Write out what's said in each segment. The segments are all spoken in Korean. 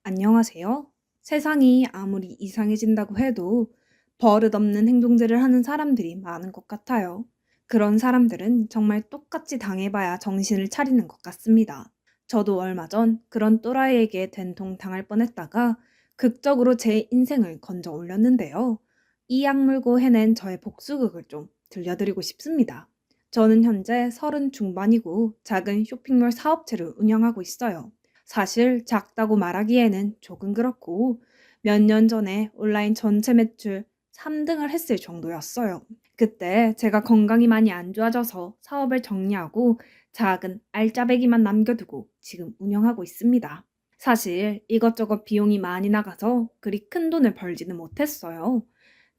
안녕하세요. 세상이 아무리 이상해진다고 해도 버릇없는 행동들을 하는 사람들이 많은 것 같아요. 그런 사람들은 정말 똑같이 당해봐야 정신을 차리는 것 같습니다. 저도 얼마 전 그런 또라이에게 된통 당할 뻔했다가 극적으로 제 인생을 건져 올렸는데요. 이 악물고 해낸 저의 복수극을 좀 들려드리고 싶습니다. 저는 현재 30 중반이고 작은 쇼핑몰 사업체를 운영하고 있어요. 사실 작다고 말하기에는 조금 그렇고 몇 년 전에 온라인 전체 매출 3등을 했을 정도였어요. 그때 제가 건강이 많이 안 좋아져서 사업을 정리하고 작은 알짜배기만 남겨두고 지금 운영하고 있습니다. 사실 이것저것 비용이 많이 나가서 그리 큰 돈을 벌지는 못했어요.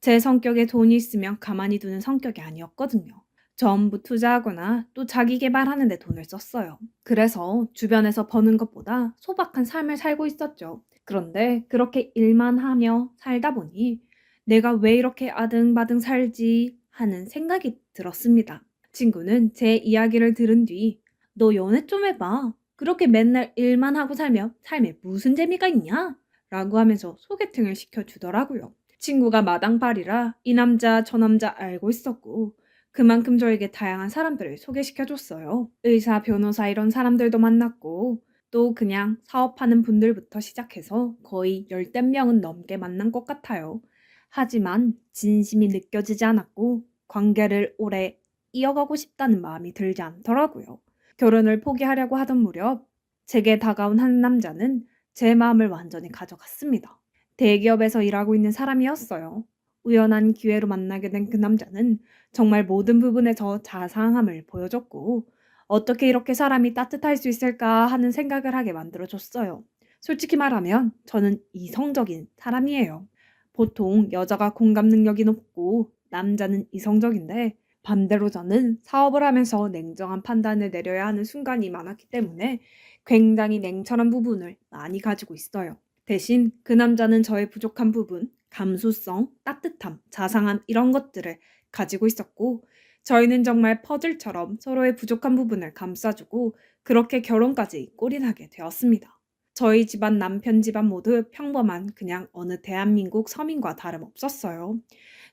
제 성격에 돈이 있으면 가만히 두는 성격이 아니었거든요. 전부 투자하거나 또 자기 개발하는 데 돈을 썼어요. 그래서 주변에서 버는 것보다 소박한 삶을 살고 있었죠. 그런데 그렇게 일만 하며 살다 보니 내가 왜 이렇게 아등바등 살지 하는 생각이 들었습니다. 친구는 제 이야기를 들은 뒤 너 연애 좀 해봐. 그렇게 맨날 일만 하고 살면 삶에 무슨 재미가 있냐? 라고 하면서 소개팅을 시켜주더라고요. 친구가 마당발이라 이 남자 저 남자 알고 있었고 그만큼 저에게 다양한 사람들을 소개시켜줬어요. 의사, 변호사 이런 사람들도 만났고 또 그냥 사업하는 분들부터 시작해서 거의 열댓 명은 넘게 만난 것 같아요. 하지만 진심이 느껴지지 않았고 관계를 오래 이어가고 싶다는 마음이 들지 않더라고요. 결혼을 포기하려고 하던 무렵 제게 다가온 한 남자는 제 마음을 완전히 가져갔습니다. 대기업에서 일하고 있는 사람이었어요. 우연한 기회로 만나게 된 그 남자는 정말 모든 부분에서 자상함을 보여줬고 어떻게 이렇게 사람이 따뜻할 수 있을까 하는 생각을 하게 만들어줬어요. 솔직히 말하면 저는 이성적인 사람이에요. 보통 여자가 공감 능력이 높고 남자는 이성적인데 반대로 저는 사업을 하면서 냉정한 판단을 내려야 하는 순간이 많았기 때문에 굉장히 냉철한 부분을 많이 가지고 있어요. 대신 그 남자는 저의 부족한 부분, 감수성, 따뜻함, 자상함 이런 것들을 가지고 있었고 저희는 정말 퍼즐처럼 서로의 부족한 부분을 감싸주고 그렇게 결혼까지 꼴인하게 되었습니다. 저희 집안 남편 집안 모두 평범한 그냥 어느 대한민국 서민과 다름없었어요.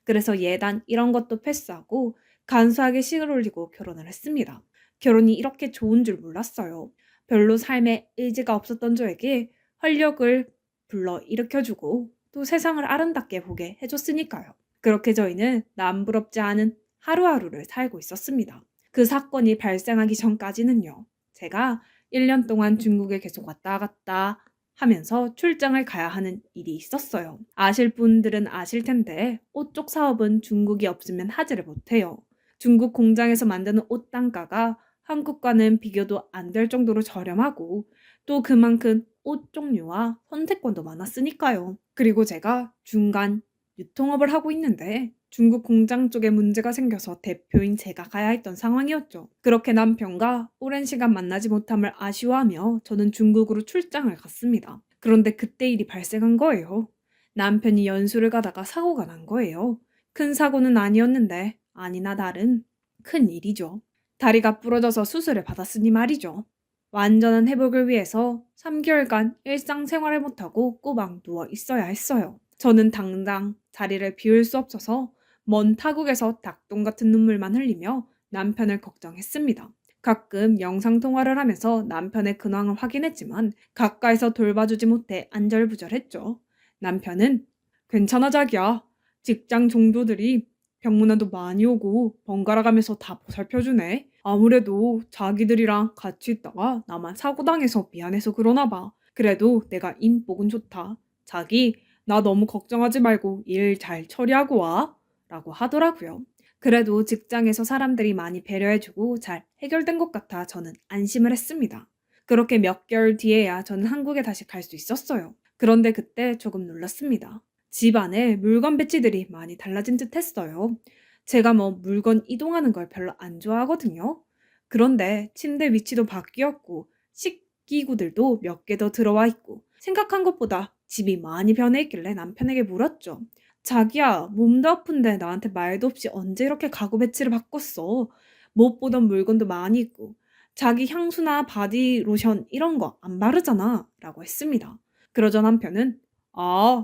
그래서 예단 이런 것도 패스하고 간소하게 식을 올리고 결혼을 했습니다. 결혼이 이렇게 좋은 줄 몰랐어요. 별로 삶에 의지가 없었던 저에게 활력을 불러 일으켜주고 또 세상을 아름답게 보게 해줬으니까요. 그렇게 저희는 남부럽지 않은 하루하루를 살고 있었습니다. 그 사건이 발생하기 전까지는요. 제가 1년 동안 중국에 계속 왔다 갔다 하면서 출장을 가야 하는 일이 있었어요. 아실 분들은 아실 텐데 옷 쪽 사업은 중국이 없으면 하지를 못해요. 중국 공장에서 만드는 옷 단가가 한국과는 비교도 안 될 정도로 저렴하고 또 그만큼 옷 종류와 선택권도 많았으니까요. 그리고 제가 중간 유통업을 하고 있는데 중국 공장 쪽에 문제가 생겨서 대표인 제가 가야 했던 상황이었죠. 그렇게 남편과 오랜 시간 만나지 못함을 아쉬워하며 저는 중국으로 출장을 갔습니다. 그런데 그때 일이 발생한 거예요. 남편이 연수를 가다가 사고가 난 거예요. 큰 사고는 아니었는데 아니나 다른 큰 일이죠. 다리가 부러져서 수술을 받았으니 말이죠. 완전한 회복을 위해서 3개월간 일상생활을 못하고 꼬박 누워 있어야 했어요. 저는 당장 자리를 비울 수 없어서 먼 타국에서 닭똥 같은 눈물만 흘리며 남편을 걱정했습니다. 가끔 영상통화를 하면서 남편의 근황을 확인했지만 가까이서 돌봐주지 못해 안절부절했죠. 남편은 괜찮아 자기야. 직장 종도들이 병문안도 많이 오고 번갈아 가면서 다 보살펴주네. 아무래도 자기들이랑 같이 있다가 나만 사고당해서 미안해서 그러나 봐. 그래도 내가 인복은 좋다. 자기 나 너무 걱정하지 말고 일 잘 처리하고 와. 라고 하더라고요. 그래도 직장에서 사람들이 많이 배려해주고 잘 해결된 것 같아 저는 안심을 했습니다. 그렇게 몇 개월 뒤에야 저는 한국에 다시 갈 수 있었어요. 그런데 그때 조금 놀랐습니다. 집 안에 물건 배치들이 많이 달라진 듯 했어요. 제가 뭐 물건 이동하는 걸 별로 안 좋아하거든요. 그런데 침대 위치도 바뀌었고 식기구들도 몇 개 더 들어와 있고 생각한 것보다 집이 많이 변해 있길래 남편에게 물었죠. 자기야, 몸도 아픈데 나한테 말도 없이 언제 이렇게 가구 배치를 바꿨어? 못 보던 물건도 많이 있고 자기 향수나 바디 로션 이런 거 안 바르잖아 라고 했습니다. 그러자 남편은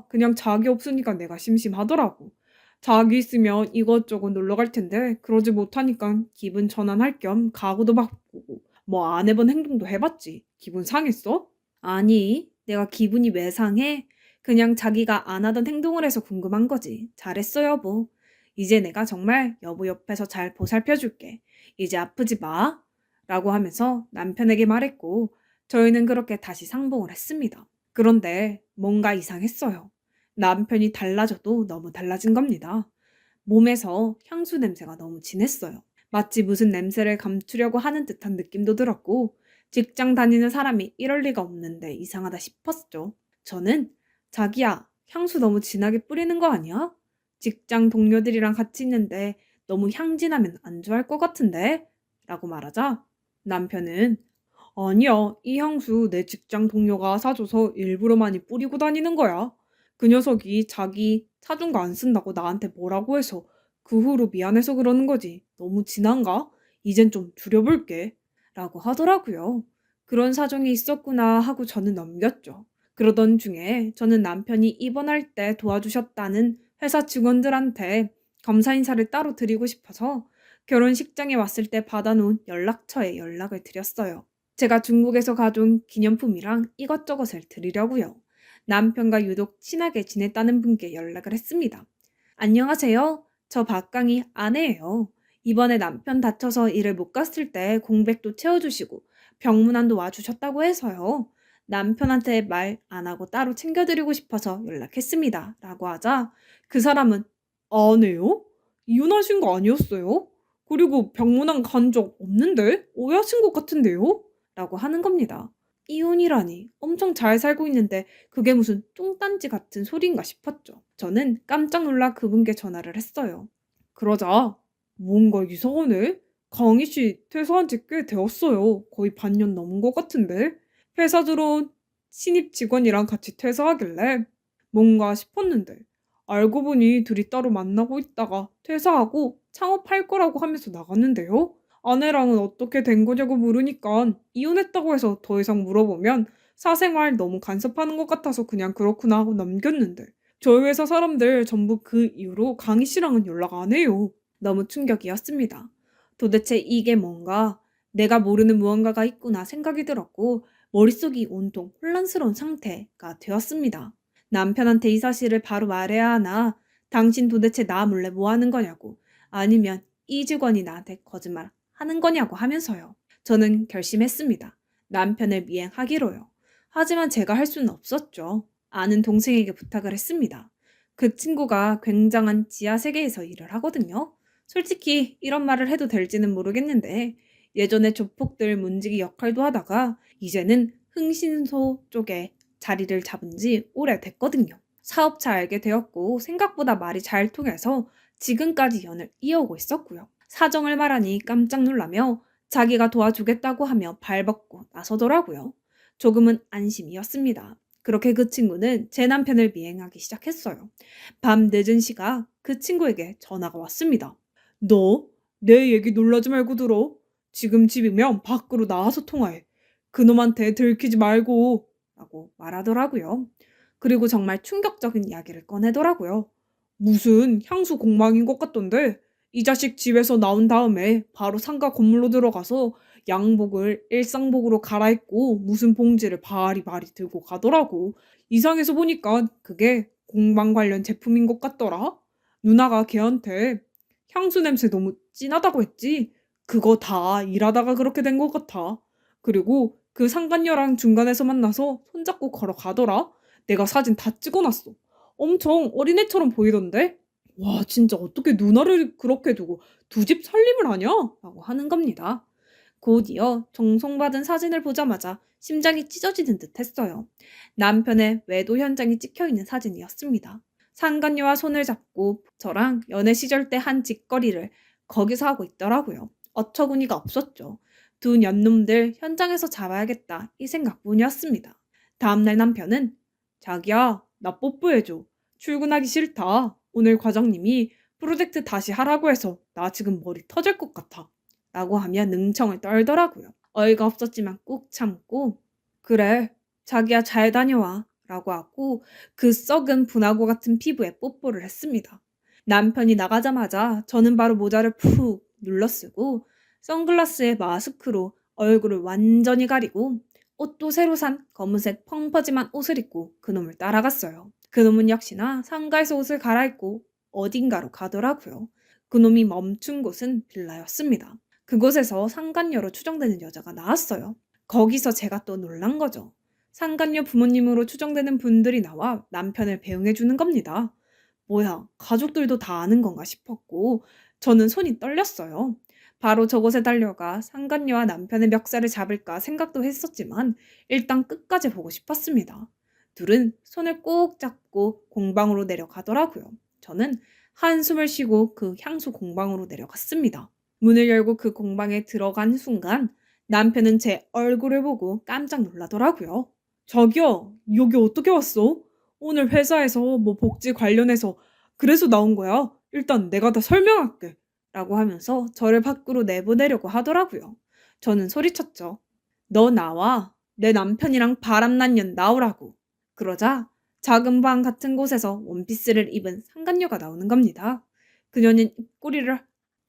그냥 자기 없으니까 내가 심심하더라고. 자기 있으면 이것저것 놀러 갈 텐데 그러지 못하니까 기분 전환할 겸 가구도 바꾸고 뭐 안 해본 행동도 해봤지. 기분 상했어? 아니, 내가 기분이 왜 상해? 그냥 자기가 안 하던 행동을 해서 궁금한 거지. 잘했어, 여보. 이제 내가 정말 여보 옆에서 잘 보살펴 줄게. 이제 아프지 마. 라고 하면서 남편에게 말했고, 저희는 그렇게 다시 상봉을 했습니다. 그런데 뭔가 이상했어요. 남편이 달라져도 너무 달라진 겁니다. 몸에서 향수 냄새가 너무 진했어요. 마치 무슨 냄새를 감추려고 하는 듯한 느낌도 들었고, 직장 다니는 사람이 이럴 리가 없는데 이상하다 싶었죠. 저는 자기야, 향수 너무 진하게 뿌리는 거 아니야? 직장 동료들이랑 같이 있는데 너무 향진하면 안 좋아할 것 같은데? 라고 말하자 남편은 아니야, 이 향수 내 직장 동료가 사줘서 일부러 많이 뿌리고 다니는 거야. 그 녀석이 자기 사준 거 안 쓴다고 나한테 뭐라고 해서 그 후로 미안해서 그러는 거지. 너무 진한가? 이젠 좀 줄여볼게. 라고 하더라고요. 그런 사정이 있었구나 하고 저는 넘겼죠. 그러던 중에 저는 남편이 입원할 때 도와주셨다는 회사 직원들한테 감사 인사를 따로 드리고 싶어서 결혼식장에 왔을 때 받아놓은 연락처에 연락을 드렸어요. 제가 중국에서 가져온 기념품이랑 이것저것을 드리려고요. 남편과 유독 친하게 지냈다는 분께 연락을 했습니다. 안녕하세요. 저 박강희 아내예요. 이번에 남편 다쳐서 일을 못 갔을 때 공백도 채워주시고 병문안도 와주셨다고 해서요. 남편한테 말 안 하고 따로 챙겨드리고 싶어서 연락했습니다. 라고 하자 그 사람은 아내요? 이혼하신 거 아니었어요? 그리고 병문안 간 적 없는데? 오해하신 것 같은데요? 라고 하는 겁니다. 이혼이라니 엄청 잘 살고 있는데 그게 무슨 뚱딴지 같은 소리인가 싶었죠. 저는 깜짝 놀라 그분께 전화를 했어요. 그러자 뭔가 이상하네. 강희 씨 퇴사한 지 꽤 되었어요. 거의 반년 넘은 것 같은데. 회사 들어온 신입 직원이랑 같이 퇴사하길래 뭔가 싶었는데 알고 보니 둘이 따로 만나고 있다가 퇴사하고 창업할 거라고 하면서 나갔는데요. 아내랑은 어떻게 된 거냐고 물으니까 이혼했다고 해서 더 이상 물어보면 사생활 너무 간섭하는 것 같아서 그냥 그렇구나 하고 넘겼는데 저희 회사 사람들 전부 그 이후로 강희 씨랑은 연락 안 해요. 너무 충격이었습니다. 도대체 이게 뭔가 내가 모르는 무언가가 있구나 생각이 들었고 머릿속이 온통 혼란스러운 상태가 되었습니다. 남편한테 이 사실을 바로 말해야 하나? 당신 도대체 나 몰래 뭐 하는 거냐고. 아니면 이 직원이 나한테 거짓말 하는 거냐고 하면서요. 저는 결심했습니다. 남편을 미행하기로요. 하지만 제가 할 수는 없었죠. 아는 동생에게 부탁을 했습니다. 그 친구가 굉장한 지하 세계에서 일을 하거든요. 솔직히 이런 말을 해도 될지는 모르겠는데 예전에 조폭들 문지기 역할도 하다가 이제는 흥신소 쪽에 자리를 잡은 지 오래됐거든요. 사업차 알게 되었고 생각보다 말이 잘 통해서 지금까지 연을 이어오고 있었고요. 사정을 말하니 깜짝 놀라며 자기가 도와주겠다고 하며 발벗고 나서더라고요. 조금은 안심이었습니다. 그렇게 그 친구는 제 남편을 미행하기 시작했어요. 밤 늦은 시각 그 친구에게 전화가 왔습니다. 너 내 얘기 놀라지 말고 들어. 지금 집이면 밖으로 나와서 통화해. 그놈한테 들키지 말고 라고 말하더라고요. 그리고 정말 충격적인 이야기를 꺼내더라고요. 무슨 향수 공방인 것 같던데 이 자식 집에서 나온 다음에 바로 상가 건물로 들어가서 양복을 일상복으로 갈아입고 무슨 봉지를 바리바리 들고 가더라고. 이상해서 보니까 그게 공방 관련 제품인 것 같더라. 누나가 걔한테 향수 냄새 너무 진하다고 했지. 그거 다 일하다가 그렇게 된 것 같아. 그리고 그 상간녀랑 중간에서 만나서 손잡고 걸어가더라. 내가 사진 다 찍어놨어. 엄청 어린애처럼 보이던데? 와, 진짜 어떻게 누나를 그렇게 두고 두 집 살림을 하냐? 라고 하는 겁니다. 곧이어 정송받은 사진을 보자마자 심장이 찢어지는 듯 했어요. 남편의 외도 현장이 찍혀있는 사진이었습니다. 상간녀와 손을 잡고 저랑 연애 시절 때 한 짓거리를 거기서 하고 있더라고요. 어처구니가 없었죠. 두 년놈들 현장에서 잡아야겠다 이 생각뿐이었습니다. 다음날 남편은 자기야 나 뽀뽀해줘. 출근하기 싫다. 오늘 과장님이 프로젝트 다시 하라고 해서 나 지금 머리 터질 것 같아. 라고 하며 능청을 떨더라고요. 어이가 없었지만 꾹 참고 그래 자기야 잘 다녀와 라고 하고 그 썩은 분화구 같은 피부에 뽀뽀를 했습니다. 남편이 나가자마자 저는 바로 모자를 푹 눌러쓰고 선글라스에 마스크로 얼굴을 완전히 가리고 옷도 새로 산 검은색 펑퍼짐한 옷을 입고 그놈을 따라갔어요. 그놈은 역시나 상가에서 옷을 갈아입고 어딘가로 가더라고요. 그놈이 멈춘 곳은 빌라였습니다. 그곳에서 상간녀로 추정되는 여자가 나왔어요. 거기서 제가 또 놀란 거죠. 상간녀 부모님으로 추정되는 분들이 나와 남편을 배웅해 주는 겁니다. 뭐야, 가족들도 다 아는 건가 싶었고 저는 손이 떨렸어요. 바로 저곳에 달려가 상간녀와 남편의 멱살을 잡을까 생각도 했었지만 일단 끝까지 보고 싶었습니다. 둘은 손을 꼭 잡고 공방으로 내려가더라고요. 저는 한숨을 쉬고 그 향수 공방으로 내려갔습니다. 문을 열고 그 공방에 들어간 순간 남편은 제 얼굴을 보고 깜짝 놀라더라고요. 자기야, 여기 어떻게 왔어? 오늘 회사에서 뭐 복지 관련해서 그래서 나온 거야. 일단 내가 다 설명할게. 라고 하면서 저를 밖으로 내보내려고 하더라고요. 저는 소리쳤죠. 너 나와. 내 남편이랑 바람난 년 나오라고. 그러자 작은 방 같은 곳에서 원피스를 입은 상간녀가 나오는 겁니다. 그녀는 입꼬리를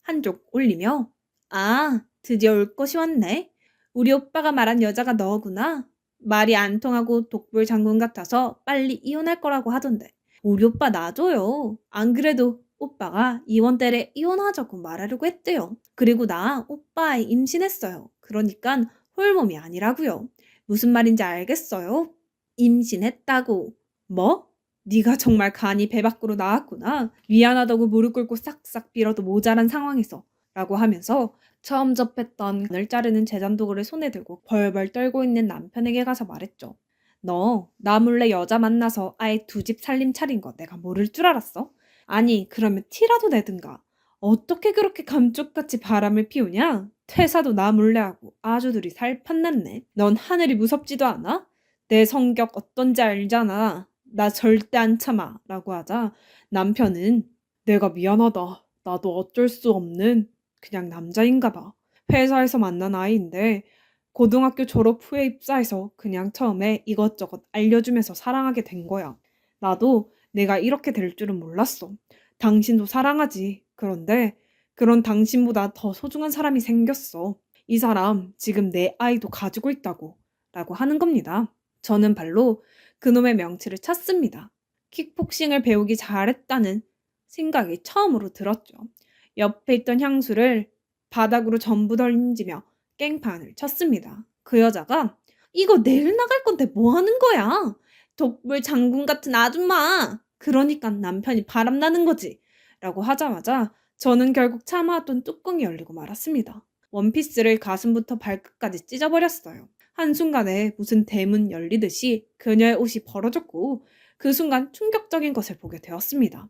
한쪽 올리며 아, 드디어 올 것이 왔네. 우리 오빠가 말한 여자가 너구나. 말이 안 통하고 독불 장군 같아서 빨리 이혼할 거라고 하던데. 우리 오빠 놔줘요. 안 그래도 오빠가 이번 달에 이혼하자고 말하려고 했대요. 그리고 나 오빠 아이 임신했어요. 그러니까 홀몸이 아니라고요. 무슨 말인지 알겠어요? 임신했다고. 뭐? 네가 정말 간이 배 밖으로 나왔구나. 미안하다고 무릎 꿇고 싹싹 빌어도 모자란 상황에서 라고 하면서 처음 접했던 간을 자르는 제잔도구를 손에 들고 벌벌 떨고 있는 남편에게 가서 말했죠. 너 나 몰래 여자 만나서 아예 두 집 살림 차린 거 내가 모를 줄 알았어? 아니 그러면 티라도 내든가. 어떻게 그렇게 감쪽같이 바람을 피우냐? 퇴사도 나 몰래 하고 아주 둘이 살판났네. 넌 하늘이 무섭지도 않아? 내 성격 어떤지 알잖아. 나 절대 안 참아. 라고 하자 남편은 내가 미안하다. 나도 어쩔 수 없는 그냥 남자인가 봐. 회사에서 만난 아이인데 고등학교 졸업 후에 입사해서 그냥 처음에 이것저것 알려주면서 사랑하게 된 거야. 나도 내가 이렇게 될 줄은 몰랐어. 당신도 사랑하지. 그런데 그런 당신보다 더 소중한 사람이 생겼어. 이 사람 지금 내 아이도 가지고 있다고. 라고 하는 겁니다. 저는 발로 그놈의 명치를 찼습니다. 킥복싱을 배우기 잘했다는 생각이 처음으로 들었죠. 옆에 있던 향수를 바닥으로 전부 던지며 깽판을 쳤습니다. 그 여자가 이거 내일 나갈 건데 뭐 하는 거야? 독불 장군 같은 아줌마. 그러니까 남편이 바람나는 거지. 라고 하자마자 저는 결국 참아왔던 뚜껑이 열리고 말았습니다. 원피스를 가슴부터 발끝까지 찢어버렸어요. 한순간에 무슨 대문 열리듯이 그녀의 옷이 벌어졌고 그 순간 충격적인 것을 보게 되었습니다.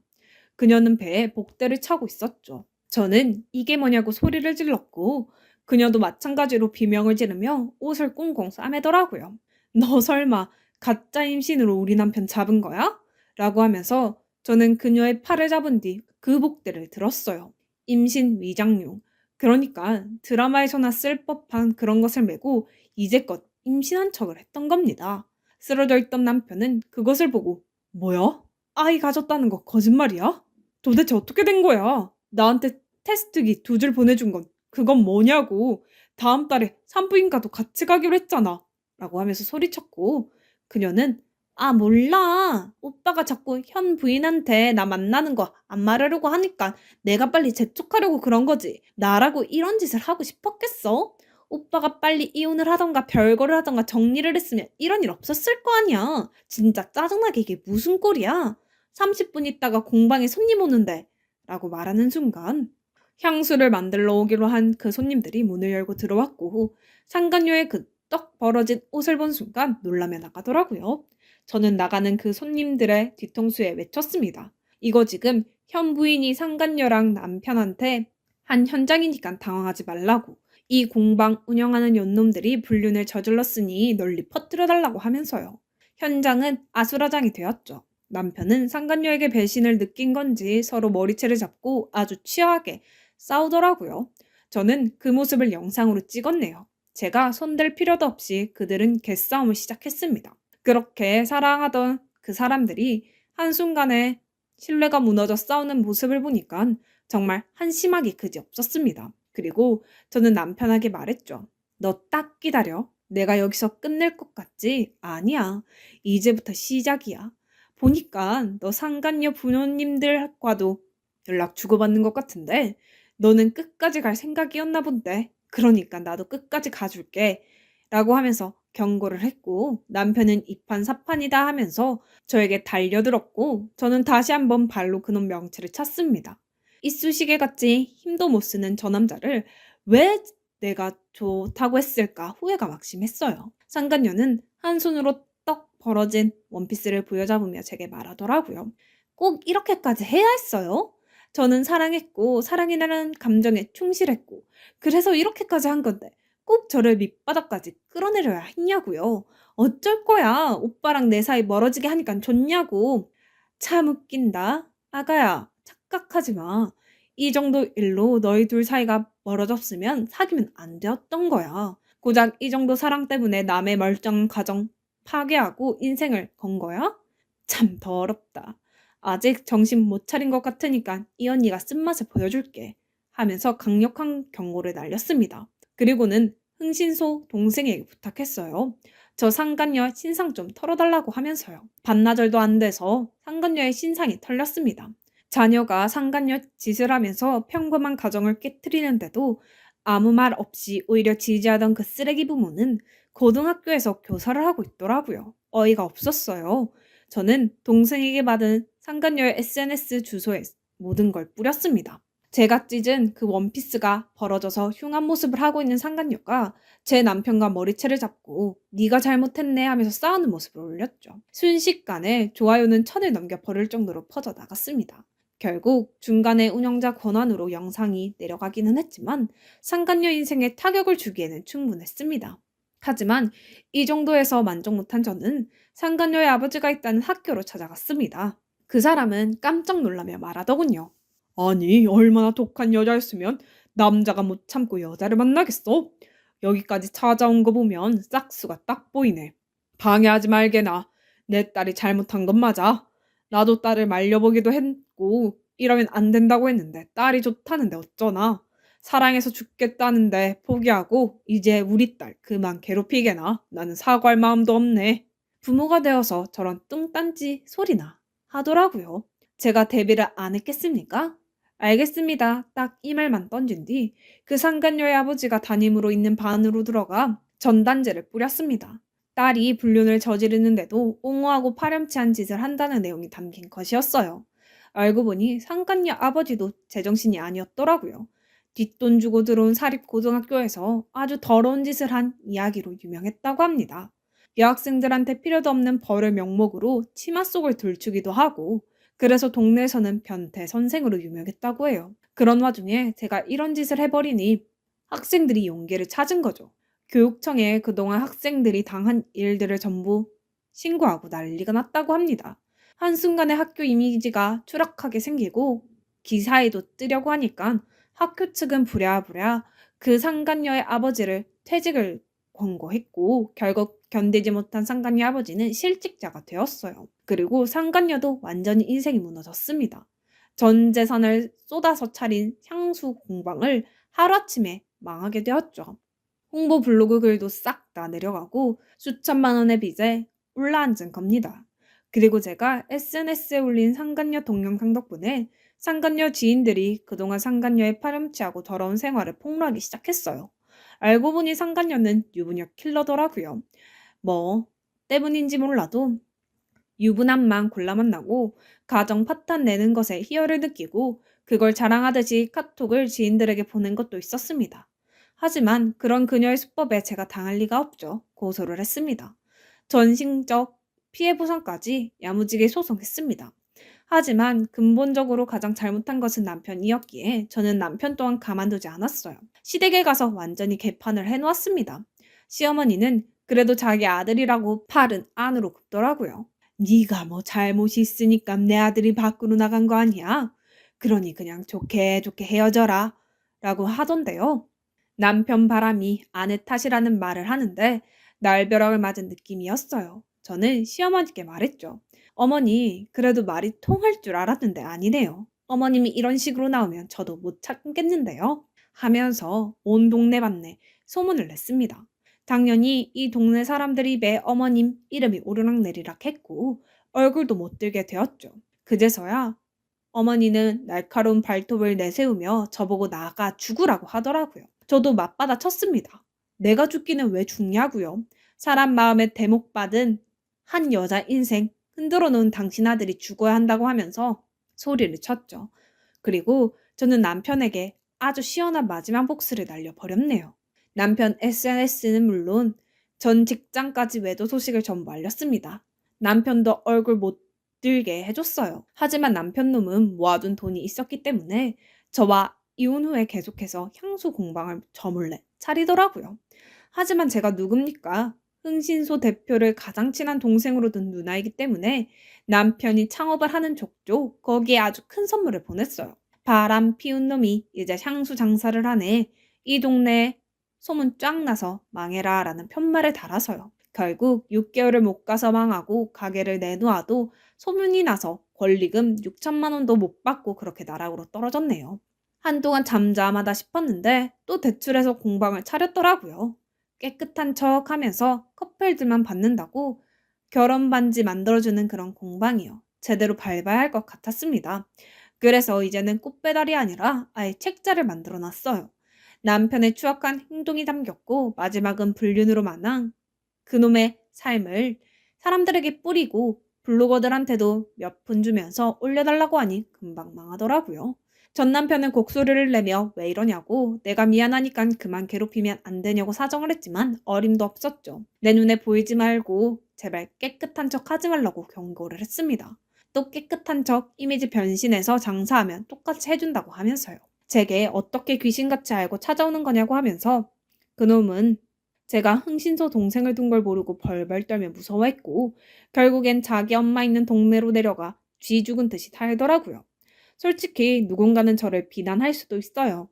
그녀는 배에 복대를 차고 있었죠. 저는 이게 뭐냐고 소리를 질렀고 그녀도 마찬가지로 비명을 지르며 옷을 꽁꽁 싸매더라고요. 너 설마 가짜 임신으로 우리 남편 잡은 거야? 라고 하면서 저는 그녀의 팔을 잡은 뒤 그 복대를 들었어요. 임신 위장용. 그러니까 드라마에서나 쓸 법한 그런 것을 메고 이제껏 임신한 척을 했던 겁니다. 쓰러져 있던 남편은 그것을 보고 뭐야? 아이 가졌다는 거 거짓말이야? 도대체 어떻게 된 거야? 나한테 테스트기 두 줄 보내준 건 그건 뭐냐고. 다음 달에 산부인과도 같이 가기로 했잖아. 라고 하면서 소리쳤고 그녀는 아 몰라. 오빠가 자꾸 현 부인한테 나 만나는 거 안 말하려고 하니까 내가 빨리 재촉하려고 그런 거지. 나라고 이런 짓을 하고 싶었겠어? 오빠가 빨리 이혼을 하던가 별거를 하던가 정리를 했으면 이런 일 없었을 거 아니야. 진짜 짜증나게 이게 무슨 꼴이야. 30분 있다가 공방에 손님 오는데 라고 말하는 순간 향수를 만들러 오기로 한 그 손님들이 문을 열고 들어왔고 상간녀의 그 떡 벌어진 옷을 본 순간 놀라며 나가더라고요. 저는 나가는 그 손님들의 뒤통수에 외쳤습니다. 이거 지금 현 부인이 상간녀랑 남편한테 한 현장이니까 당황하지 말라고. 이 공방 운영하는 연놈들이 불륜을 저질렀으니 널리 퍼뜨려달라고 하면서요. 현장은 아수라장이 되었죠. 남편은 상간녀에게 배신을 느낀 건지 서로 머리채를 잡고 아주 치열하게 싸우더라고요. 저는 그 모습을 영상으로 찍었네요. 제가 손댈 필요도 없이 그들은 개싸움을 시작했습니다. 그렇게 사랑하던 그 사람들이 한순간에 신뢰가 무너져 싸우는 모습을 보니까 정말 한심하기 그지없었습니다. 그리고 저는 남편에게 말했죠. 너 딱 기다려. 내가 여기서 끝낼 것 같지? 아니야. 이제부터 시작이야. 보니까 너 상간녀 부모님들과도 연락 주고받는 것 같은데 너는 끝까지 갈 생각이었나 본데. 그러니까 나도 끝까지 가줄게. 라고 하면서 경고를 했고 남편은 이판사판이다 하면서 저에게 달려들었고 저는 다시 한번 발로 그놈 명치를 찼습니다. 이쑤시개같이 힘도 못 쓰는 저 남자를 왜 내가 좋다고 했을까 후회가 막심했어요. 상간녀는 한 손으로 떡 벌어진 원피스를 부여잡으며 제게 말하더라고요. 꼭 이렇게까지 해야 했어요? 저는 사랑했고 사랑이라는 감정에 충실했고 그래서 이렇게까지 한 건데 꼭 저를 밑바닥까지 끌어내려야 했냐고요. 어쩔 거야. 오빠랑 내 사이 멀어지게 하니까 좋냐고. 참 웃긴다. 아가야, 착각하지 마. 이 정도 일로 너희 둘 사이가 멀어졌으면 사귀면 안 되었던 거야. 고작 이 정도 사랑 때문에 남의 멀쩡한 가정 파괴하고 인생을 건 거야? 참 더럽다. 아직 정신 못 차린 것 같으니까 이 언니가 쓴맛을 보여줄게. 하면서 강력한 경고를 날렸습니다. 그리고는 흥신소 동생에게 부탁했어요. 저 상간녀 신상 좀 털어달라고 하면서요. 반나절도 안 돼서 상간녀의 신상이 털렸습니다. 자녀가 상간녀 짓을 하면서 평범한 가정을 깨트리는데도 아무 말 없이 오히려 지지하던 그 쓰레기 부모는 고등학교에서 교사를 하고 있더라고요. 어이가 없었어요. 저는 동생에게 받은 상간녀의 SNS 주소에 모든 걸 뿌렸습니다. 제가 찢은 그 원피스가 벌어져서 흉한 모습을 하고 있는 상간녀가 제 남편과 머리채를 잡고 네가 잘못했네 하면서 싸우는 모습을 올렸죠. 순식간에 좋아요는 천을 넘겨 버릴 정도로 퍼져 나갔습니다. 결국 중간에 운영자 권한으로 영상이 내려가기는 했지만 상간녀 인생에 타격을 주기에는 충분했습니다. 하지만 이 정도에서 만족 못한 저는 상간녀의 아버지가 있다는 학교로 찾아갔습니다. 그 사람은 깜짝 놀라며 말하더군요. 아니, 얼마나 독한 여자였으면 남자가 못 참고 여자를 만나겠어? 여기까지 찾아온 거 보면 싹수가 딱 보이네. 방해하지 말게나. 내 딸이 잘못한 건 맞아. 나도 딸을 말려보기도 했고 이러면 안 된다고 했는데 딸이 좋다는데 어쩌나. 사랑해서 죽겠다는데 포기하고 이제 우리 딸 그만 괴롭히게나. 나는 사과할 마음도 없네. 부모가 되어서 저런 뚱딴지 소리나 하더라고요. 제가 대비를 안 했겠습니까? 알겠습니다. 딱 이 말만 던진 뒤 그 상간녀의 아버지가 담임으로 있는 반으로 들어가 전단지를 뿌렸습니다. 딸이 불륜을 저지르는데도 옹호하고 파렴치한 짓을 한다는 내용이 담긴 것이었어요. 알고 보니 상간녀 아버지도 제정신이 아니었더라고요. 뒷돈 주고 들어온 사립고등학교에서 아주 더러운 짓을 한 이야기로 유명했다고 합니다. 여학생들한테 필요도 없는 벌을 명목으로 치마 속을 들추기도 하고 그래서 동네에서는 변태 선생으로 유명했다고 해요. 그런 와중에 제가 이런 짓을 해버리니 학생들이 용기를 찾은 거죠. 교육청에 그동안 학생들이 당한 일들을 전부 신고하고 난리가 났다고 합니다. 한순간에 학교 이미지가 추락하게 생기고 기사에도 뜨려고 하니까 학교 측은 부랴부랴 그 상간녀의 아버지를 퇴직을 권고했고 결국 견디지 못한 상간녀 아버지는 실직자가 되었어요. 그리고 상간녀도 완전히 인생이 무너졌습니다. 전 재산을 쏟아서 차린 향수 공방을 하루아침에 망하게 되었죠. 홍보 블로그 글도 싹 다 내려가고 수천만 원의 빚에 올라앉은 겁니다. 그리고 제가 SNS에 올린 상간녀 동영상 덕분에 상간녀 지인들이 그동안 상간녀의 파렴치하고 더러운 생활을 폭로하기 시작했어요. 알고 보니 상간녀는 유부녀 킬러더라고요. 뭐 때문인지 몰라도 유부남만 골라 만나고 가정 파탄 내는 것에 희열을 느끼고 그걸 자랑하듯이 카톡을 지인들에게 보낸 것도 있었습니다. 하지만 그런 그녀의 수법에 제가 당할 리가 없죠. 고소를 했습니다. 전신적 피해 보상까지 야무지게 소송했습니다. 하지만 근본적으로 가장 잘못한 것은 남편이었기에 저는 남편 또한 가만두지 않았어요. 시댁에 가서 완전히 개판을 해놓았습니다. 시어머니는 그래도 자기 아들이라고 팔은 안으로 굽더라고요. 네가 뭐 잘못이 있으니까 내 아들이 밖으로 나간 거 아니야? 그러니 그냥 좋게 좋게 헤어져라 라고 하던데요. 남편 바람이 아내 탓이라는 말을 하는데 날벼락을 맞은 느낌이었어요. 저는 시어머니께 말했죠. 어머니, 그래도 말이 통할 줄 알았는데 아니네요. 어머님이 이런 식으로 나오면 저도 못 참겠는데요. 하면서 온 동네 반네 소문을 냈습니다. 당연히 이 동네 사람들 입에 어머님 이름이 오르락내리락 했고 얼굴도 못 들게 되었죠. 그제서야 어머니는 날카로운 발톱을 내세우며 저보고 나가 죽으라고 하더라고요. 저도 맞받아 쳤습니다. 내가 죽기는 왜 죽냐고요. 사람 마음에 대목받은 한 여자 인생 흔들어 놓은 당신 아들이 죽어야 한다고 하면서 소리를 쳤죠. 그리고 저는 남편에게 아주 시원한 마지막 복수를 날려버렸네요. 남편 SNS는 물론 전 직장까지 외도 소식을 전부 알렸습니다. 남편도 얼굴 못 들게 해줬어요. 하지만 남편 놈은 모아둔 돈이 있었기 때문에 저와 이혼 후에 계속해서 향수 공방을 저 몰래 차리더라고요. 하지만 제가 누굽니까? 흥신소 대표를 가장 친한 동생으로 둔 누나이기 때문에 남편이 창업을 하는 족족 거기에 아주 큰 선물을 보냈어요. 바람 피운 놈이 이제 향수 장사를 하네. 이 동네에 소문 쫙 나서 망해라 라는 편말을 달아서요. 결국 6개월을 못 가서 망하고 가게를 내놓아도 소문이 나서 권리금 6천만 원도 못 받고 그렇게 나락으로 떨어졌네요. 한동안 잠잠하다 싶었는데 또 대출해서 공방을 차렸더라고요. 깨끗한 척 하면서 커플들만 받는다고 결혼 반지 만들어주는 그런 공방이요. 제대로 밟아야 할 것 같았습니다. 그래서 이제는 꽃배달이 아니라 아예 책자를 만들어 놨어요. 남편의 추악한 행동이 담겼고 마지막은 불륜으로 만난 그놈의 삶을 사람들에게 뿌리고 블로거들한테도 몇 푼 주면서 올려달라고 하니 금방 망하더라고요. 전 남편은 곡소리를 내며 왜 이러냐고 내가 미안하니까 그만 괴롭히면 안 되냐고 사정을 했지만 어림도 없었죠. 내 눈에 보이지 말고 제발 깨끗한 척 하지 말라고 경고를 했습니다. 또 깨끗한 척 이미지 변신해서 장사하면 똑같이 해준다고 하면서요. 제게 어떻게 귀신같이 알고 찾아오는 거냐고 하면서 그놈은 제가 흥신소 동생을 둔 걸 모르고 벌벌 떨며 무서워했고 결국엔 자기 엄마 있는 동네로 내려가 쥐 죽은 듯이 살더라고요. 솔직히 누군가는 저를 비난할 수도 있어요.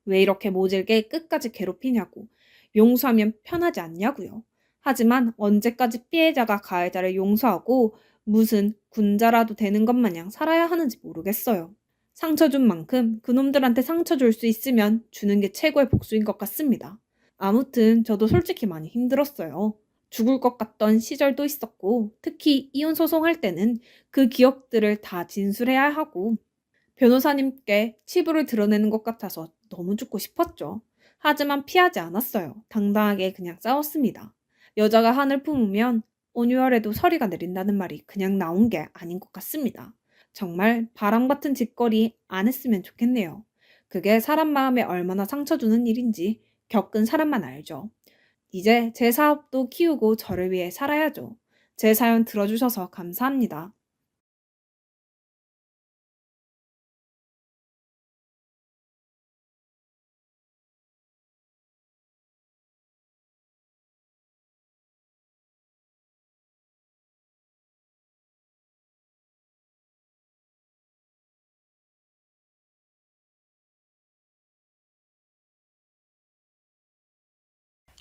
왜 이렇게 모질게 끝까지 괴롭히냐고, 용서하면 편하지 않냐고요. 하지만 언제까지 피해자가 가해자를 용서하고 무슨 군자라도 되는 것 마냥 살아야 하는지 모르겠어요. 상처 준 만큼 그놈들한테 상처 줄 수 있으면 주는 게 최고의 복수인 것 같습니다. 아무튼 저도 솔직히 많이 힘들었어요. 죽을 것 같던 시절도 있었고 특히 이혼 소송할 때는 그 기억들을 다 진술해야 하고 변호사님께 치부를 드러내는 것 같아서 너무 죽고 싶었죠. 하지만 피하지 않았어요. 당당하게 그냥 싸웠습니다. 여자가 한을 품으면 온유월에도 서리가 내린다는 말이 그냥 나온 게 아닌 것 같습니다. 정말 바람 같은 짓거리 안 했으면 좋겠네요. 그게 사람 마음에 얼마나 상처 주는 일인지 겪은 사람만 알죠. 이제 제 사업도 키우고 저를 위해 살아야죠. 제 사연 들어주셔서 감사합니다.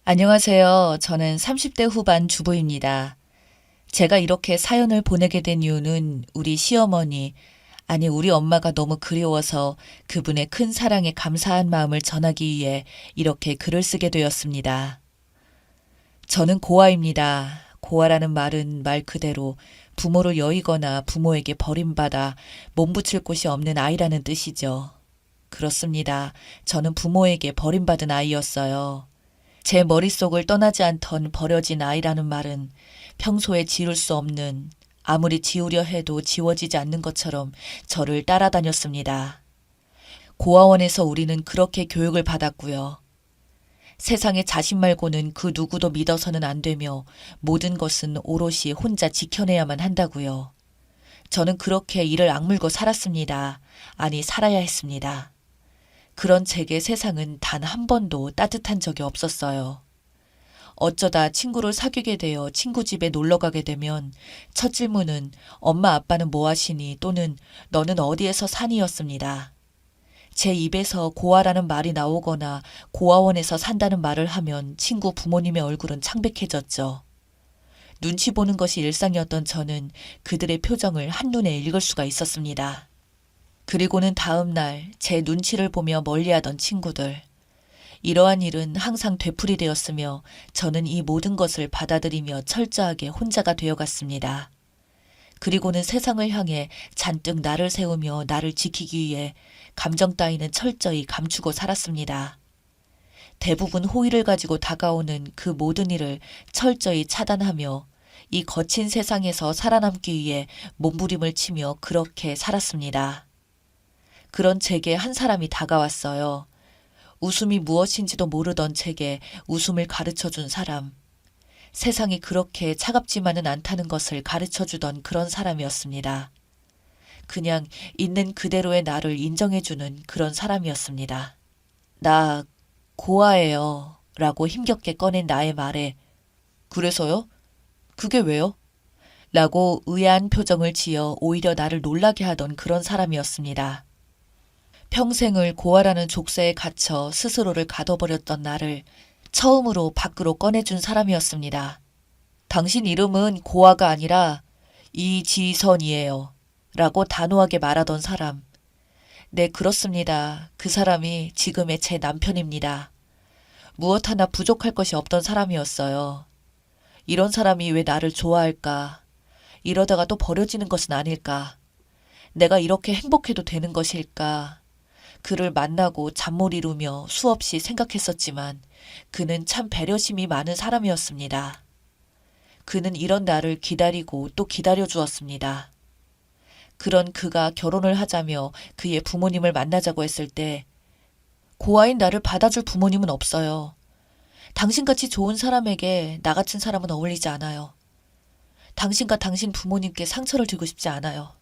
안녕하세요. 저는 30대 후반 주부입니다. 제가 이렇게 사연을 보내게 된 이유는 우리 시어머니, 아니 우리 엄마가 너무 그리워서 그분의 큰 사랑에 감사한 마음을 전하기 위해 이렇게 글을 쓰게 되었습니다. 저는 고아입니다. 고아라는 말은 말 그대로 부모를 여의거나 부모에게 버림받아 몸붙일 곳이 없는 아이라는 뜻이죠. 그렇습니다. 저는 부모에게 버림받은 아이였어요. 제 머릿속을 떠나지 않던 버려진 아이라는 말은 평소에 지울 수 없는, 아무리 지우려 해도 지워지지 않는 것처럼 저를 따라다녔습니다. 고아원에서 우리는 그렇게 교육을 받았고요. 세상에 자신 말고는 그 누구도 믿어서는 안 되며 모든 것은 오롯이 혼자 지켜내야만 한다고요. 저는 그렇게 이를 악물고 살았습니다. 아니, 살아야 했습니다. 그런 제게 세상은 단 한 번도 따뜻한 적이 없었어요. 어쩌다 친구를 사귀게 되어 친구 집에 놀러 가게 되면 첫 질문은 엄마 아빠는 뭐 하시니 또는 너는 어디에서 사니였습니다. 제 입에서 고아라는 말이 나오거나 고아원에서 산다는 말을 하면 친구 부모님의 얼굴은 창백해졌죠. 눈치 보는 것이 일상이었던 저는 그들의 표정을 한눈에 읽을 수가 있었습니다. 그리고는 다음 날 제 눈치를 보며 멀리하던 친구들. 이러한 일은 항상 되풀이되었으며 저는 이 모든 것을 받아들이며 철저하게 혼자가 되어갔습니다. 그리고는 세상을 향해 잔뜩 나를 세우며 나를 지키기 위해 감정 따위는 철저히 감추고 살았습니다. 대부분 호의를 가지고 다가오는 그 모든 일을 철저히 차단하며 이 거친 세상에서 살아남기 위해 몸부림을 치며 그렇게 살았습니다. 그런 제게 한 사람이 다가왔어요. 웃음이 무엇인지도 모르던 제게 웃음을 가르쳐준 사람. 세상이 그렇게 차갑지만은 않다는 것을 가르쳐주던 그런 사람이었습니다. 그냥 있는 그대로의 나를 인정해주는 그런 사람이었습니다. 나 고아예요. 라고 힘겹게 꺼낸 나의 말에 그래서요? 그게 왜요? 라고 의아한 표정을 지어 오히려 나를 놀라게 하던 그런 사람이었습니다. 평생을 고아라는 족쇄에 갇혀 스스로를 가둬버렸던 나를 처음으로 밖으로 꺼내준 사람이었습니다. 당신 이름은 고아가 아니라 이지선이에요. 라고 단호하게 말하던 사람. 네, 그렇습니다. 그 사람이 지금의 제 남편입니다. 무엇 하나 부족할 것이 없던 사람이었어요. 이런 사람이 왜 나를 좋아할까? 이러다가 또 버려지는 것은 아닐까? 내가 이렇게 행복해도 되는 것일까? 그를 만나고 잠 못 이루며 수없이 생각했었지만 그는 참 배려심이 많은 사람이었습니다. 그는 이런 나를 기다리고 또 기다려 주었습니다. 그런 그가 결혼을 하자며 그의 부모님을 만나자고 했을 때 고아인 나를 받아줄 부모님은 없어요. 당신같이 좋은 사람에게 나 같은 사람은 어울리지 않아요. 당신과 당신 부모님께 상처를 주고 싶지 않아요.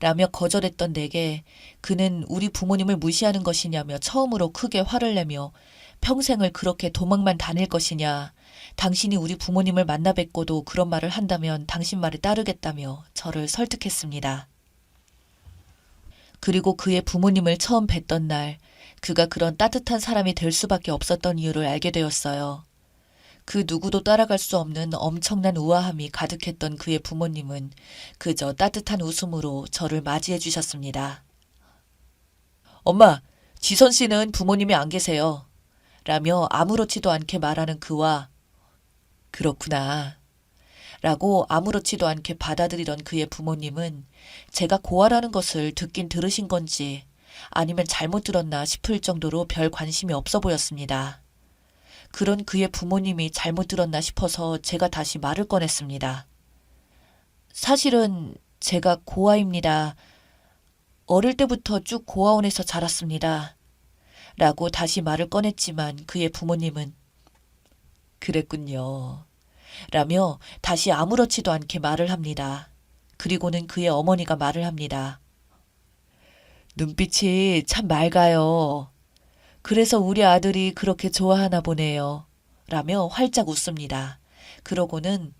라며 거절했던 내게 그는 우리 부모님을 무시하는 것이냐며 처음으로 크게 화를 내며 평생을 그렇게 도망만 다닐 것이냐, 당신이 우리 부모님을 만나 뵙고도 그런 말을 한다면 당신 말을 따르겠다며 저를 설득했습니다. 그리고 그의 부모님을 처음 뵀던 날 그가 그런 따뜻한 사람이 될 수밖에 없었던 이유를 알게 되었어요. 그 누구도 따라갈 수 없는 엄청난 우아함이 가득했던 그의 부모님은 그저 따뜻한 웃음으로 저를 맞이해 주셨습니다. 엄마, 지선 씨는 부모님이 안 계세요. 라며 아무렇지도 않게 말하는 그와 그렇구나. 라고 아무렇지도 않게 받아들이던 그의 부모님은 제가 고아라는 것을 듣긴 들으신 건지 아니면 잘못 들었나 싶을 정도로 별 관심이 없어 보였습니다. 그런 그의 부모님이 잘못 들었나 싶어서 제가 다시 말을 꺼냈습니다. 사실은 제가 고아입니다. 어릴 때부터 쭉 고아원에서 자랐습니다. 라고 다시 말을 꺼냈지만 그의 부모님은 그랬군요. 라며 다시 아무렇지도 않게 말을 합니다. 그리고는 그의 어머니가 말을 합니다. 눈빛이 참 맑아요. 그래서 우리 아들이 그렇게 좋아하나 보네요. 라며 활짝 웃습니다. 그러고는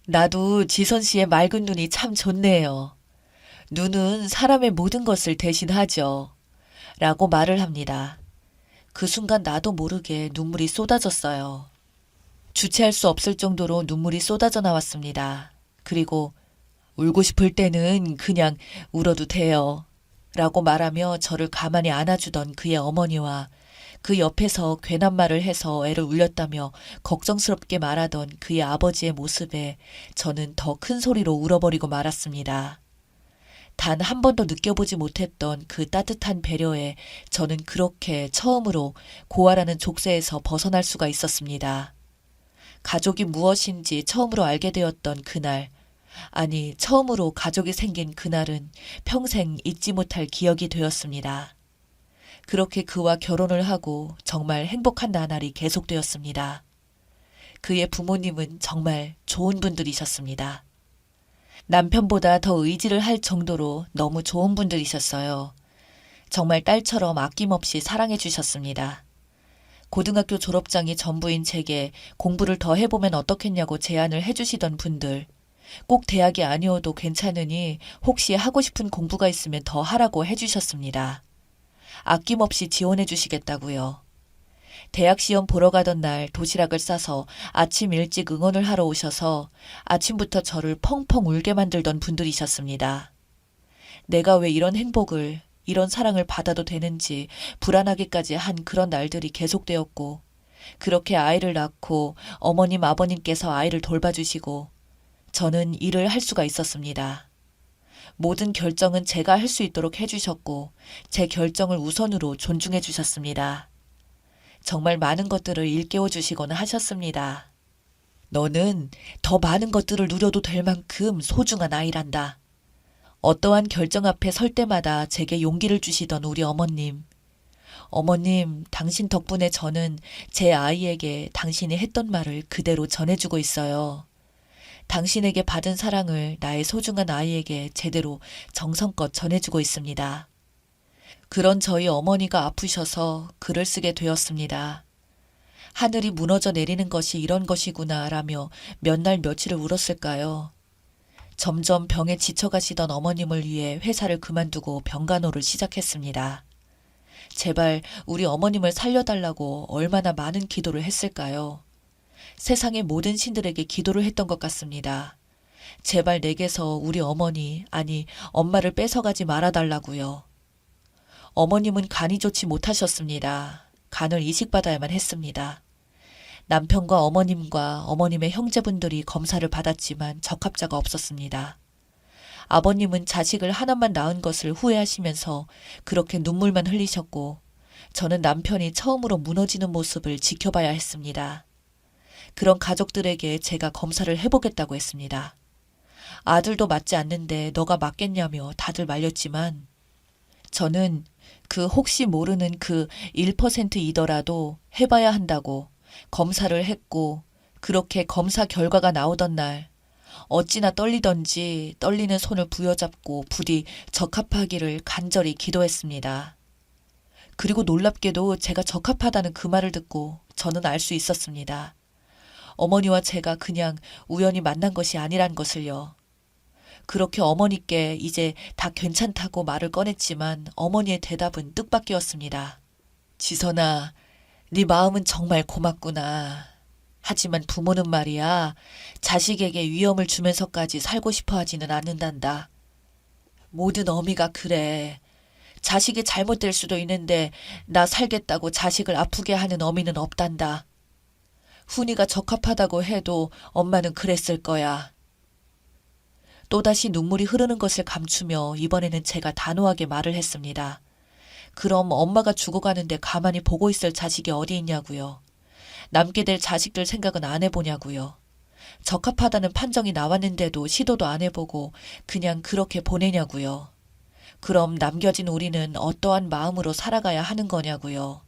나도 지선 씨의 맑은 눈이 참 좋네요. 눈은 사람의 모든 것을 대신하죠. 라고 말을 합니다. 그 순간 나도 모르게 눈물이 쏟아졌어요. 주체할 수 없을 정도로 눈물이 쏟아져 나왔습니다. 그리고 울고 싶을 때는 그냥 울어도 돼요. 라고 말하며 저를 가만히 안아주던 그의 어머니와 그 옆에서 괜한 말을 해서 애를 울렸다며 걱정스럽게 말하던 그의 아버지의 모습에 저는 더 큰 소리로 울어버리고 말았습니다. 단 한 번도 느껴보지 못했던 그 따뜻한 배려에 저는 그렇게 처음으로 고아라는 족쇄에서 벗어날 수가 있었습니다. 가족이 무엇인지 처음으로 알게 되었던 그날, 아니 처음으로 가족이 생긴 그날은 평생 잊지 못할 기억이 되었습니다. 그렇게 그와 결혼을 하고 정말 행복한 나날이 계속되었습니다. 그의 부모님은 정말 좋은 분들이셨습니다. 남편보다 더 의지를 할 정도로 너무 좋은 분들이셨어요. 정말 딸처럼 아낌없이 사랑해 주셨습니다. 고등학교 졸업장이 전부인 제게 공부를 더 해보면 어떻겠냐고 제안을 해주시던 분들, 꼭 대학이 아니어도 괜찮으니 혹시 하고 싶은 공부가 있으면 더 하라고 해주셨습니다. 아낌없이 지원해 주시겠다고요. 대학 시험 보러 가던 날 도시락을 싸서 아침 일찍 응원을 하러 오셔서 아침부터 저를 펑펑 울게 만들던 분들이셨습니다. 내가 왜 이런 행복을, 이런 사랑을 받아도 되는지 불안하기까지 한 그런 날들이 계속되었고, 그렇게 아이를 낳고 어머님, 아버님께서 아이를 돌봐주시고, 저는 일을 할 수가 있었습니다. 모든 결정은 제가 할 수 있도록 해주셨고, 제 결정을 우선으로 존중해 주셨습니다. 정말 많은 것들을 일깨워 주시거나 하셨습니다. 너는 더 많은 것들을 누려도 될 만큼 소중한 아이란다. 어떠한 결정 앞에 설 때마다 제게 용기를 주시던 우리 어머님. 어머님, 당신 덕분에 저는 제 아이에게 당신이 했던 말을 그대로 전해주고 있어요. 당신에게 받은 사랑을 나의 소중한 아이에게 제대로 정성껏 전해주고 있습니다. 그런 저희 어머니가 아프셔서 글을 쓰게 되었습니다. 하늘이 무너져 내리는 것이 이런 것이구나 라며 몇 날 며칠을 울었을까요? 점점 병에 지쳐가시던 어머님을 위해 회사를 그만두고 병간호를 시작했습니다. 제발 우리 어머님을 살려달라고 얼마나 많은 기도를 했을까요? 세상의 모든 신들에게 기도를 했던 것 같습니다. 제발 내게서 우리 어머니, 아니 엄마를 뺏어가지 말아달라고요. 어머님은 간이 좋지 못하셨습니다. 간을 이식받아야만 했습니다. 남편과 어머님과 어머님의 형제분들이 검사를 받았지만 적합자가 없었습니다. 아버님은 자식을 하나만 낳은 것을 후회하시면서 그렇게 눈물만 흘리셨고, 저는 남편이 처음으로 무너지는 모습을 지켜봐야 했습니다. 그런 가족들에게 제가 검사를 해보겠다고 했습니다. 아들도 맞지 않는데 너가 맞겠냐며 다들 말렸지만, 저는 그 혹시 모르는 그 1%이더라도 해봐야 한다고 검사를 했고, 그렇게 검사 결과가 나오던 날 어찌나 떨리던지 떨리는 손을 부여잡고 부디 적합하기를 간절히 기도했습니다. 그리고 놀랍게도 제가 적합하다는 그 말을 듣고 저는 알 수 있었습니다. 어머니와 제가 그냥 우연히 만난 것이 아니란 것을요. 그렇게 어머니께 이제 다 괜찮다고 말을 꺼냈지만 어머니의 대답은 뜻밖이었습니다. 지선아, 네 마음은 정말 고맙구나. 하지만 부모는 말이야, 자식에게 위험을 주면서까지 살고 싶어 하지는 않는단다. 모든 어미가 그래. 자식이 잘못될 수도 있는데 나 살겠다고 자식을 아프게 하는 어미는 없단다. 훈이가 적합하다고 해도 엄마는 그랬을 거야. 또다시 눈물이 흐르는 것을 감추며 이번에는 제가 단호하게 말을 했습니다. 그럼 엄마가 죽어가는데 가만히 보고 있을 자식이 어디 있냐고요. 남게 될 자식들 생각은 안 해보냐고요. 적합하다는 판정이 나왔는데도 시도도 안 해보고 그냥 그렇게 보내냐고요. 그럼 남겨진 우리는 어떠한 마음으로 살아가야 하는 거냐고요.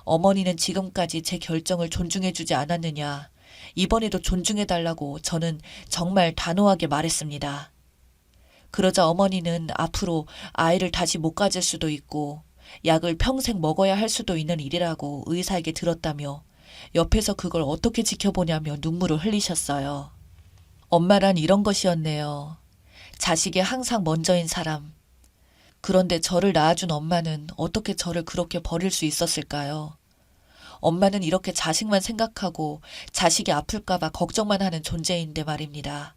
어머니는 지금까지 제 결정을 존중해주지 않았느냐. 이번에도 존중해달라고 저는 정말 단호하게 말했습니다. 그러자 어머니는 앞으로 아이를 다시 못 가질 수도 있고 약을 평생 먹어야 할 수도 있는 일이라고 의사에게 들었다며 옆에서 그걸 어떻게 지켜보냐며 눈물을 흘리셨어요. 엄마란 이런 것이었네요. 자식이 항상 먼저인 사람. 그런데 저를 낳아준 엄마는 어떻게 저를 그렇게 버릴 수 있었을까요? 엄마는 이렇게 자식만 생각하고 자식이 아플까봐 걱정만 하는 존재인데 말입니다.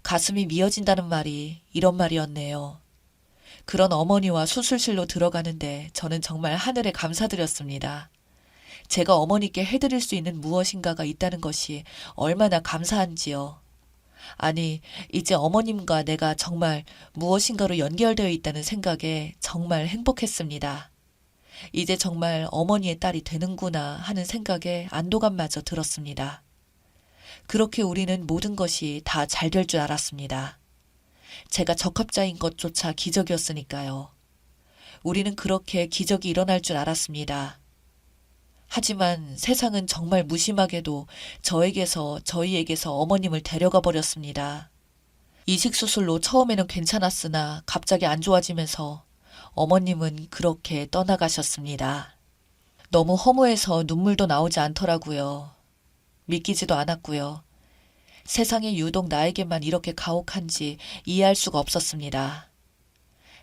가슴이 미어진다는 말이 이런 말이었네요. 그런 어머니와 수술실로 들어가는데 저는 정말 하늘에 감사드렸습니다. 제가 어머니께 해드릴 수 있는 무엇인가가 있다는 것이 얼마나 감사한지요. 아니, 이제 어머님과 내가 정말 무엇인가로 연결되어 있다는 생각에 정말 행복했습니다. 이제 정말 어머니의 딸이 되는구나 하는 생각에 안도감마저 들었습니다. 그렇게 우리는 모든 것이 다 잘 될 줄 알았습니다. 제가 적합자인 것조차 기적이었으니까요. 우리는 그렇게 기적이 일어날 줄 알았습니다. 하지만 세상은 정말 무심하게도 저희에게서 어머님을 데려가 버렸습니다. 이식수술로 처음에는 괜찮았으나 갑자기 안 좋아지면서 어머님은 그렇게 떠나가셨습니다. 너무 허무해서 눈물도 나오지 않더라고요. 믿기지도 않았고요. 세상에 유독 나에게만 이렇게 가혹한지 이해할 수가 없었습니다.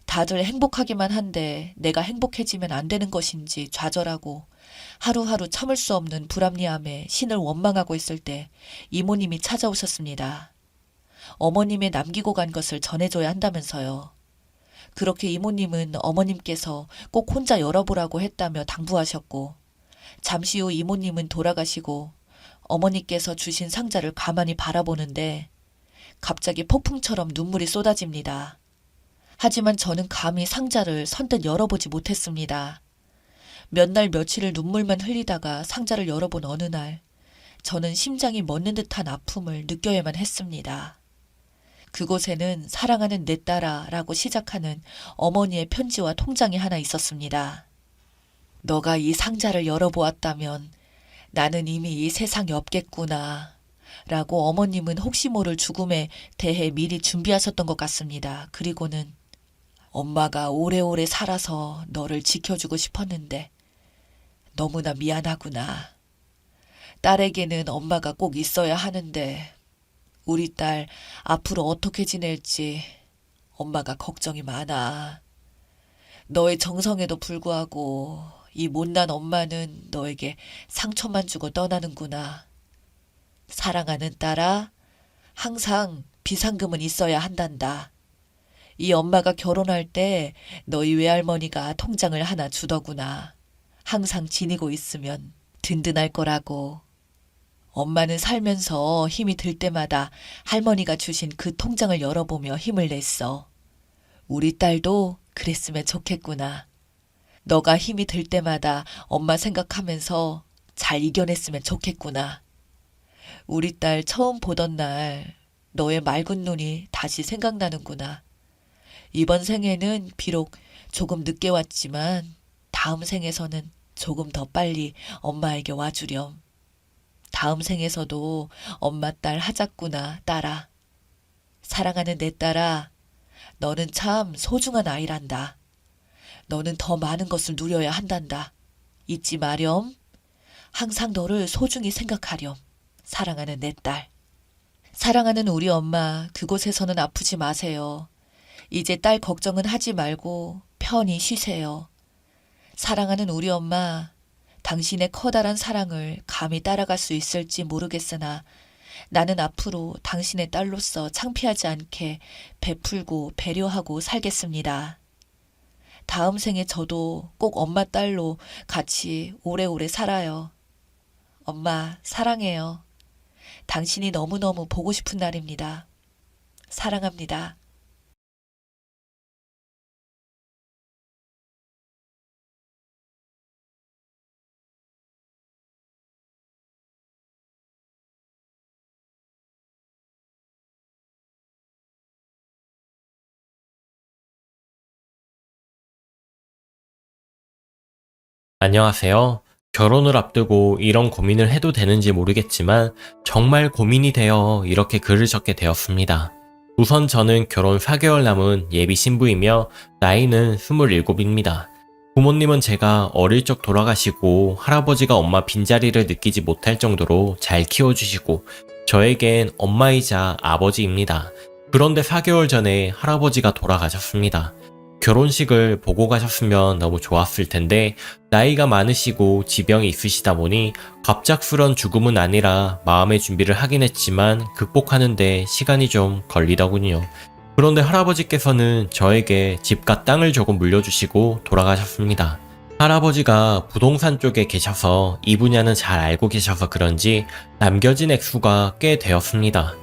다들 행복하기만 한데 내가 행복해지면 안 되는 것인지 좌절하고 하루하루 참을 수 없는 불합리함에 신을 원망하고 있을 때 이모님이 찾아오셨습니다. 어머님의 남기고 간 것을 전해줘야 한다면서요. 그렇게 이모님은 어머님께서 꼭 혼자 열어보라고 했다며 당부하셨고, 잠시 후 이모님은 돌아가시고 어머니께서 주신 상자를 가만히 바라보는데 갑자기 폭풍처럼 눈물이 쏟아집니다. 하지만 저는 감히 상자를 선뜻 열어보지 못했습니다. 몇 날 며칠을 눈물만 흘리다가 상자를 열어본 어느 날, 저는 심장이 멎는 듯한 아픔을 느껴야만 했습니다. 그곳에는 사랑하는 내 딸아라고 시작하는 어머니의 편지와 통장이 하나 있었습니다. 너가 이 상자를 열어보았다면 나는 이미 이 세상에 없겠구나 라고 어머님은 혹시 모를 죽음에 대해 미리 준비하셨던 것 같습니다. 그리고는 엄마가 오래오래 살아서 너를 지켜주고 싶었는데 너무나 미안하구나. 딸에게는 엄마가 꼭 있어야 하는데 우리 딸 앞으로 어떻게 지낼지 엄마가 걱정이 많아. 너의 정성에도 불구하고 이 못난 엄마는 너에게 상처만 주고 떠나는구나. 사랑하는 딸아, 항상 비상금은 있어야 한단다. 이 엄마가 결혼할 때 너희 외할머니가 통장을 하나 주더구나. 항상 지니고 있으면 든든할 거라고. 엄마는 살면서 힘이 들 때마다 할머니가 주신 그 통장을 열어보며 힘을 냈어. 우리 딸도 그랬으면 좋겠구나. 너가 힘이 들 때마다 엄마 생각하면서 잘 이겨냈으면 좋겠구나. 우리 딸 처음 보던 날 너의 맑은 눈이 다시 생각나는구나. 이번 생에는 비록 조금 늦게 왔지만 다음 생에서는 조금 더 빨리 엄마에게 와주렴. 다음 생에서도 엄마 딸 하자꾸나 딸아. 사랑하는 내 딸아, 너는 참 소중한 아이란다. 너는 더 많은 것을 누려야 한단다. 잊지 마렴. 항상 너를 소중히 생각하렴. 사랑하는 내 딸. 사랑하는 우리 엄마, 그곳에서는 아프지 마세요. 이제 딸 걱정은 하지 말고 편히 쉬세요. 사랑하는 우리 엄마, 당신의 커다란 사랑을 감히 따라갈 수 있을지 모르겠으나 나는 앞으로 당신의 딸로서 창피하지 않게 베풀고 배려하고 살겠습니다. 다음 생에 저도 꼭 엄마 딸로 같이 오래오래 살아요. 엄마, 사랑해요. 당신이 너무너무 보고 싶은 날입니다. 사랑합니다. 안녕하세요. 결혼을 앞두고 이런 고민을 해도 되는지 모르겠지만 정말 고민이 되어 이렇게 글을 적게 되었습니다. 우선 저는 결혼 4개월 남은 예비 신부이며 나이는 27입니다. 부모님은 제가 어릴 적 돌아가시고 할아버지가 엄마 빈자리를 느끼지 못할 정도로 잘 키워주시고 저에겐 엄마이자 아버지입니다. 그런데 4개월 전에 할아버지가 돌아가셨습니다. 결혼식을 보고 가셨으면 너무 좋았을 텐데 나이가 많으시고 지병이 있으시다 보니 갑작스런 죽음은 아니라 마음의 준비를 하긴 했지만 극복하는데 시간이 좀 걸리더군요. 그런데 할아버지께서는 저에게 집과 땅을 조금 물려주시고 돌아가셨습니다. 할아버지가 부동산 쪽에 계셔서 이 분야는 잘 알고 계셔서 그런지 남겨진 액수가 꽤 되었습니다.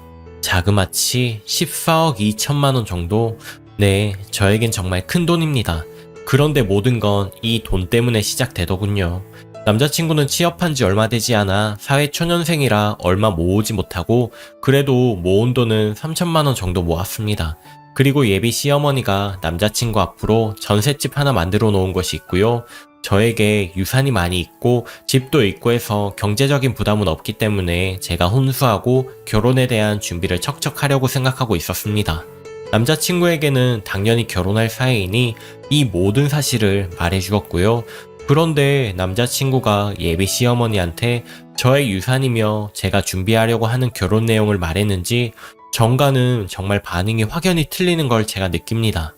자그마치 14억 2천만 원 정도. 네, 저에겐 정말 큰 돈입니다. 그런데 모든 건 이 돈 때문에 시작되더군요. 남자친구는 취업한 지 얼마 되지 않아 사회초년생이라 얼마 모으지 못하고 그래도 모은 돈은 3천만 원 정도 모았습니다. 그리고 예비 시어머니가 남자친구 앞으로 전셋집 하나 만들어 놓은 것이 있고요. 저에게 유산이 많이 있고 집도 있고 해서 경제적인 부담은 없기 때문에 제가 혼수하고 결혼에 대한 준비를 척척하려고 생각하고 있었습니다. 남자친구에게는 당연히 결혼할 사이이니 이 모든 사실을 말해주었고요. 그런데 남자친구가 예비 시어머니한테 저의 유산이며 제가 준비하려고 하는 결혼 내용을 말했는지 정가는 정말 반응이 확연히 틀리는 걸 제가 느낍니다.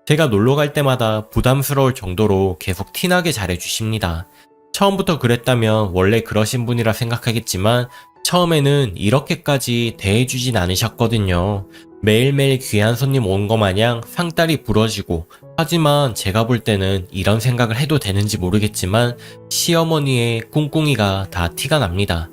제가 놀러 갈 때마다 부담스러울 정도로 계속 티나게 잘해주십니다. 처음부터 그랬다면 원래 그러신 분이라 생각하겠지만 처음에는 이렇게까지 대해주진 않으셨거든요. 매일매일 귀한 손님 온 거 마냥 상다리 부러지고, 하지만 제가 볼 때는 이런 생각을 해도 되는지 모르겠지만 시어머니의 꿍꿍이가 다 티가 납니다.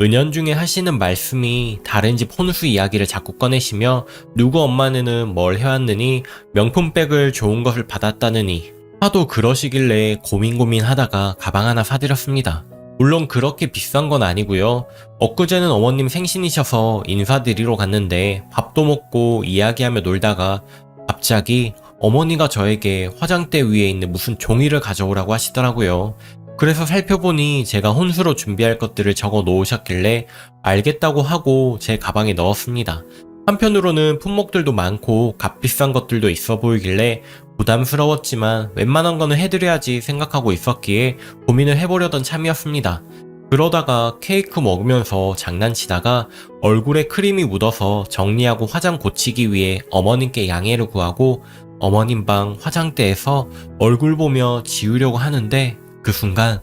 은연중에 하시는 말씀이 다른 집 혼수 이야기를 자꾸 꺼내시며 누구 엄마는 뭘 해왔느니 명품백을 좋은 것을 받았다느니 하도 그러시길래 고민하다가 가방 하나 사드렸습니다. 물론 그렇게 비싼 건 아니고요. 엊그제는 어머님 생신이셔서 인사드리러 갔는데 밥도 먹고 이야기하며 놀다가 갑자기 어머니가 저에게 화장대 위에 있는 무슨 종이를 가져오라고 하시더라고요. 그래서 살펴보니 제가 혼수로 준비할 것들을 적어 놓으셨길래 알겠다고 하고 제 가방에 넣었습니다. 한편으로는 품목들도 많고 값비싼 것들도 있어 보이길래 부담스러웠지만 웬만한 거는 해드려야지 생각하고 있었기에 고민을 해보려던 참이었습니다. 그러다가 케이크 먹으면서 장난치다가 얼굴에 크림이 묻어서 정리하고 화장 고치기 위해 어머님께 양해를 구하고 어머님 방 화장대에서 얼굴 보며 지우려고 하는데 그 순간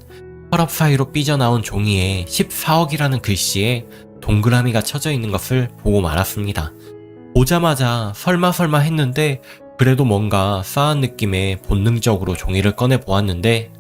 서랍 사이로 삐져나온 종이에 14억이라는 글씨에 동그라미가 쳐져 있는 것을 보고 말았습니다. 보자마자 설마 했는데 그래도 뭔가 싸한 느낌에 본능적으로 종이를 꺼내 보았는데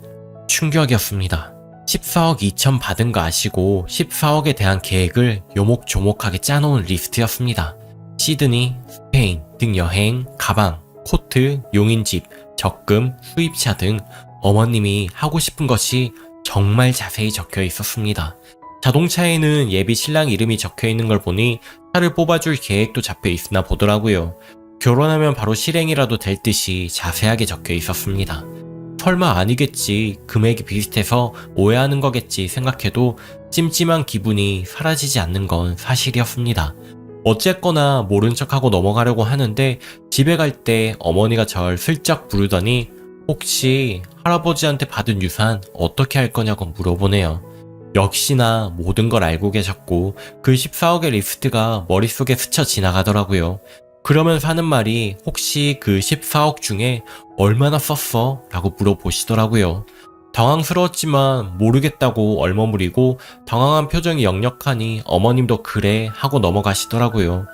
충격이었습니다. 14억 2천 받은 거 아시고 14억에 대한 계획을 요목조목하게 짜놓은 리스트였습니다. 시드니, 스페인 등 여행, 가방, 코트, 용인집, 적금, 수입차 등 어머님이 하고 싶은 것이 정말 자세히 적혀 있었습니다. 자동차에는 예비 신랑 이름이 적혀 있는 걸 보니 차를 뽑아줄 계획도 잡혀 있으나 보더라고요. 결혼하면 바로 실행이라도 될 듯이 자세하게 적혀 있었습니다. 설마 아니겠지, 금액이 비슷해서 오해하는 거겠지 생각해도 찜찜한 기분이 사라지지 않는 건 사실이었습니다. 어쨌거나 모른 척하고 넘어가려고 하는데 집에 갈 때 어머니가 절 슬쩍 부르더니 혹시 할아버지한테 받은 유산 어떻게 할 거냐고 물어보네요. 역시나 모든 걸 알고 계셨고 그 14억의 리스트가 머릿속에 스쳐 지나가더라고요. 그러면서 하는 말이 혹시 그 14억 중에 얼마나 썼어? 라고 물어보시더라고요. 당황스러웠지만 모르겠다고 얼머무리고 당황한 표정이 역력하니 어머님도 그래 하고 넘어가시더라고요.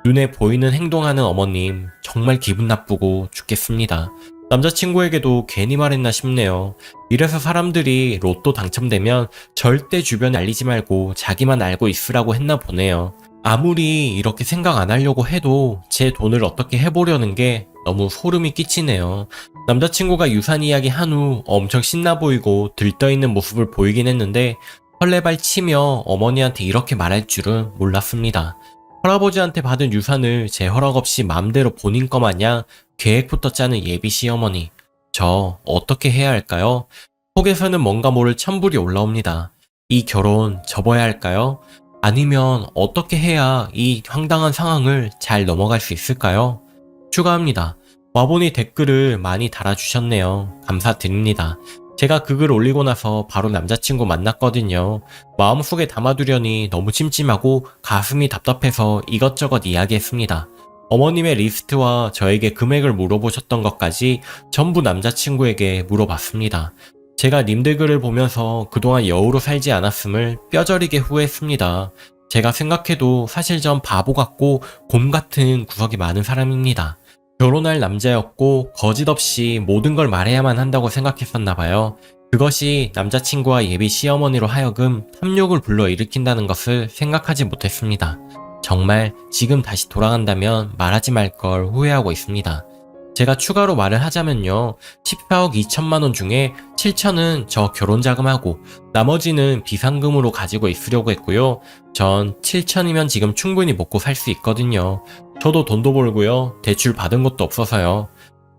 눈에 보이는 행동하는 어머님 정말 기분 나쁘고 죽겠습니다. 남자친구에게도 괜히 말했나 싶네요. 이래서 사람들이 로또 당첨되면 절대 주변에 알리지 말고 자기만 알고 있으라고 했나 보네요. 아무리 이렇게 생각 안 하려고 해도 제 돈을 어떻게 해보려는 게 너무 소름이 끼치네요. 남자친구가 유산 이야기 한 후 엄청 신나 보이고 들떠있는 모습을 보이긴 했는데 설레발 치며 어머니한테 이렇게 말할 줄은 몰랐습니다. 할아버지한테 받은 유산을 제 허락 없이 맘대로 본인 거 마냥 계획부터 짜는 예비 시어머니. 저 어떻게 해야 할까요? 속에서는 뭔가 모를 천불이 올라옵니다. 이 결혼 접어야 할까요? 아니면 어떻게 해야 이 황당한 상황을 잘 넘어갈 수 있을까요? 추가합니다. 와보니 댓글을 많이 달아주셨네요. 감사드립니다. 제가 그 글 올리고 나서 바로 남자친구 만났거든요. 마음속에 담아두려니 너무 찜찜하고 가슴이 답답해서 이것저것 이야기했습니다. 어머님의 리스트와 저에게 금액을 물어보셨던 것까지 전부 남자친구에게 물어봤습니다. 제가 님들 글을 보면서 그동안 여우로 살지 않았음을 뼈저리게 후회했습니다. 제가 생각해도 사실 전 바보 같고 곰 같은 구석이 많은 사람입니다. 결혼할 남자였고 거짓 없이 모든 걸 말해야만 한다고 생각했었나봐요. 그것이 남자친구와 예비 시어머니로 하여금 탐욕을 불러일으킨다는 것을 생각하지 못했습니다. 정말 지금 다시 돌아간다면 말하지 말 걸 후회하고 있습니다. 제가 추가로 말을 하자면요. 14억 2천만 원 중에 7천은 저 결혼자금하고 나머지는 비상금으로 가지고 있으려고 했고요. 전 7천이면 지금 충분히 먹고 살 수 있거든요. 저도 돈도 벌고요. 대출 받은 것도 없어서요.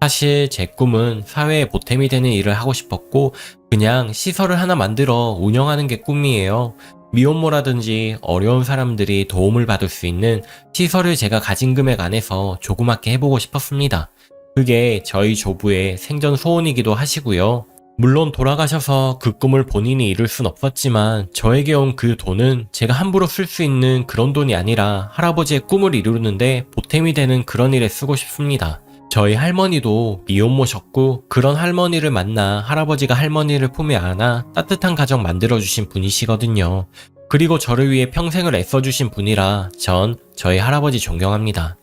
사실 제 꿈은 사회에 보탬이 되는 일을 하고 싶었고 그냥 시설을 하나 만들어 운영하는 게 꿈이에요. 미혼모라든지 어려운 사람들이 도움을 받을 수 있는 시설을 제가 가진 금액 안에서 조그맣게 해보고 싶었습니다. 그게 저희 조부의 생전 소원이기도 하시고요. 물론 돌아가셔서 그 꿈을 본인이 이룰 순 없었지만 저에게 온 그 돈은 제가 함부로 쓸 수 있는 그런 돈이 아니라 할아버지의 꿈을 이루는데 보탬이 되는 그런 일에 쓰고 싶습니다. 저희 할머니도 미혼모셨고 그런 할머니를 만나 할아버지가 할머니를 품에 안아 따뜻한 가정 만들어주신 분이시거든요. 그리고 저를 위해 평생을 애써주신 분이라 전 저희 할아버지 존경합니다.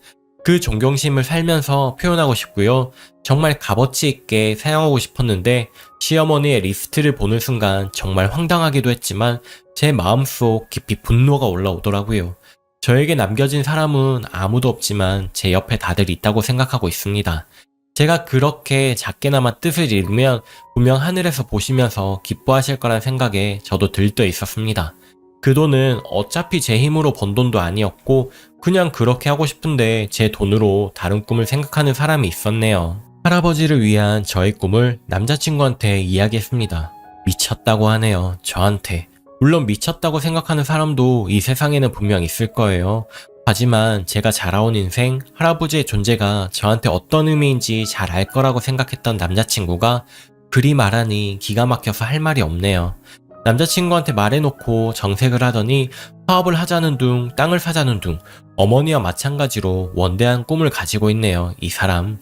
그 존경심을 살면서 표현하고 싶고요. 정말 값어치 있게 사용하고 싶었는데 시어머니의 리스트를 보는 순간 정말 황당하기도 했지만 제 마음속 깊이 분노가 올라오더라고요. 저에게 남겨진 사람은 아무도 없지만 제 옆에 다들 있다고 생각하고 있습니다. 제가 그렇게 작게나마 뜻을 이루면 분명 하늘에서 보시면서 기뻐하실 거란 생각에 저도 들떠 있었습니다. 그 돈은 어차피 제 힘으로 번 돈도 아니었고 그냥 그렇게 하고 싶은데 제 돈으로 다른 꿈을 생각하는 사람이 있었네요. 할아버지를 위한 저의 꿈을 남자친구한테 이야기했습니다. 미쳤다고 하네요. 저한테. 물론 미쳤다고 생각하는 사람도 이 세상에는 분명 있을 거예요. 하지만 제가 자라온 인생, 할아버지의 존재가 저한테 어떤 의미인지 잘 알 거라고 생각했던 남자친구가 그리 말하니 기가 막혀서 할 말이 없네요. 남자친구한테 말해놓고 정색을 하더니 사업을 하자는 둥, 땅을 사자는 둥, 어머니와 마찬가지로 원대한 꿈을 가지고 있네요, 이 사람.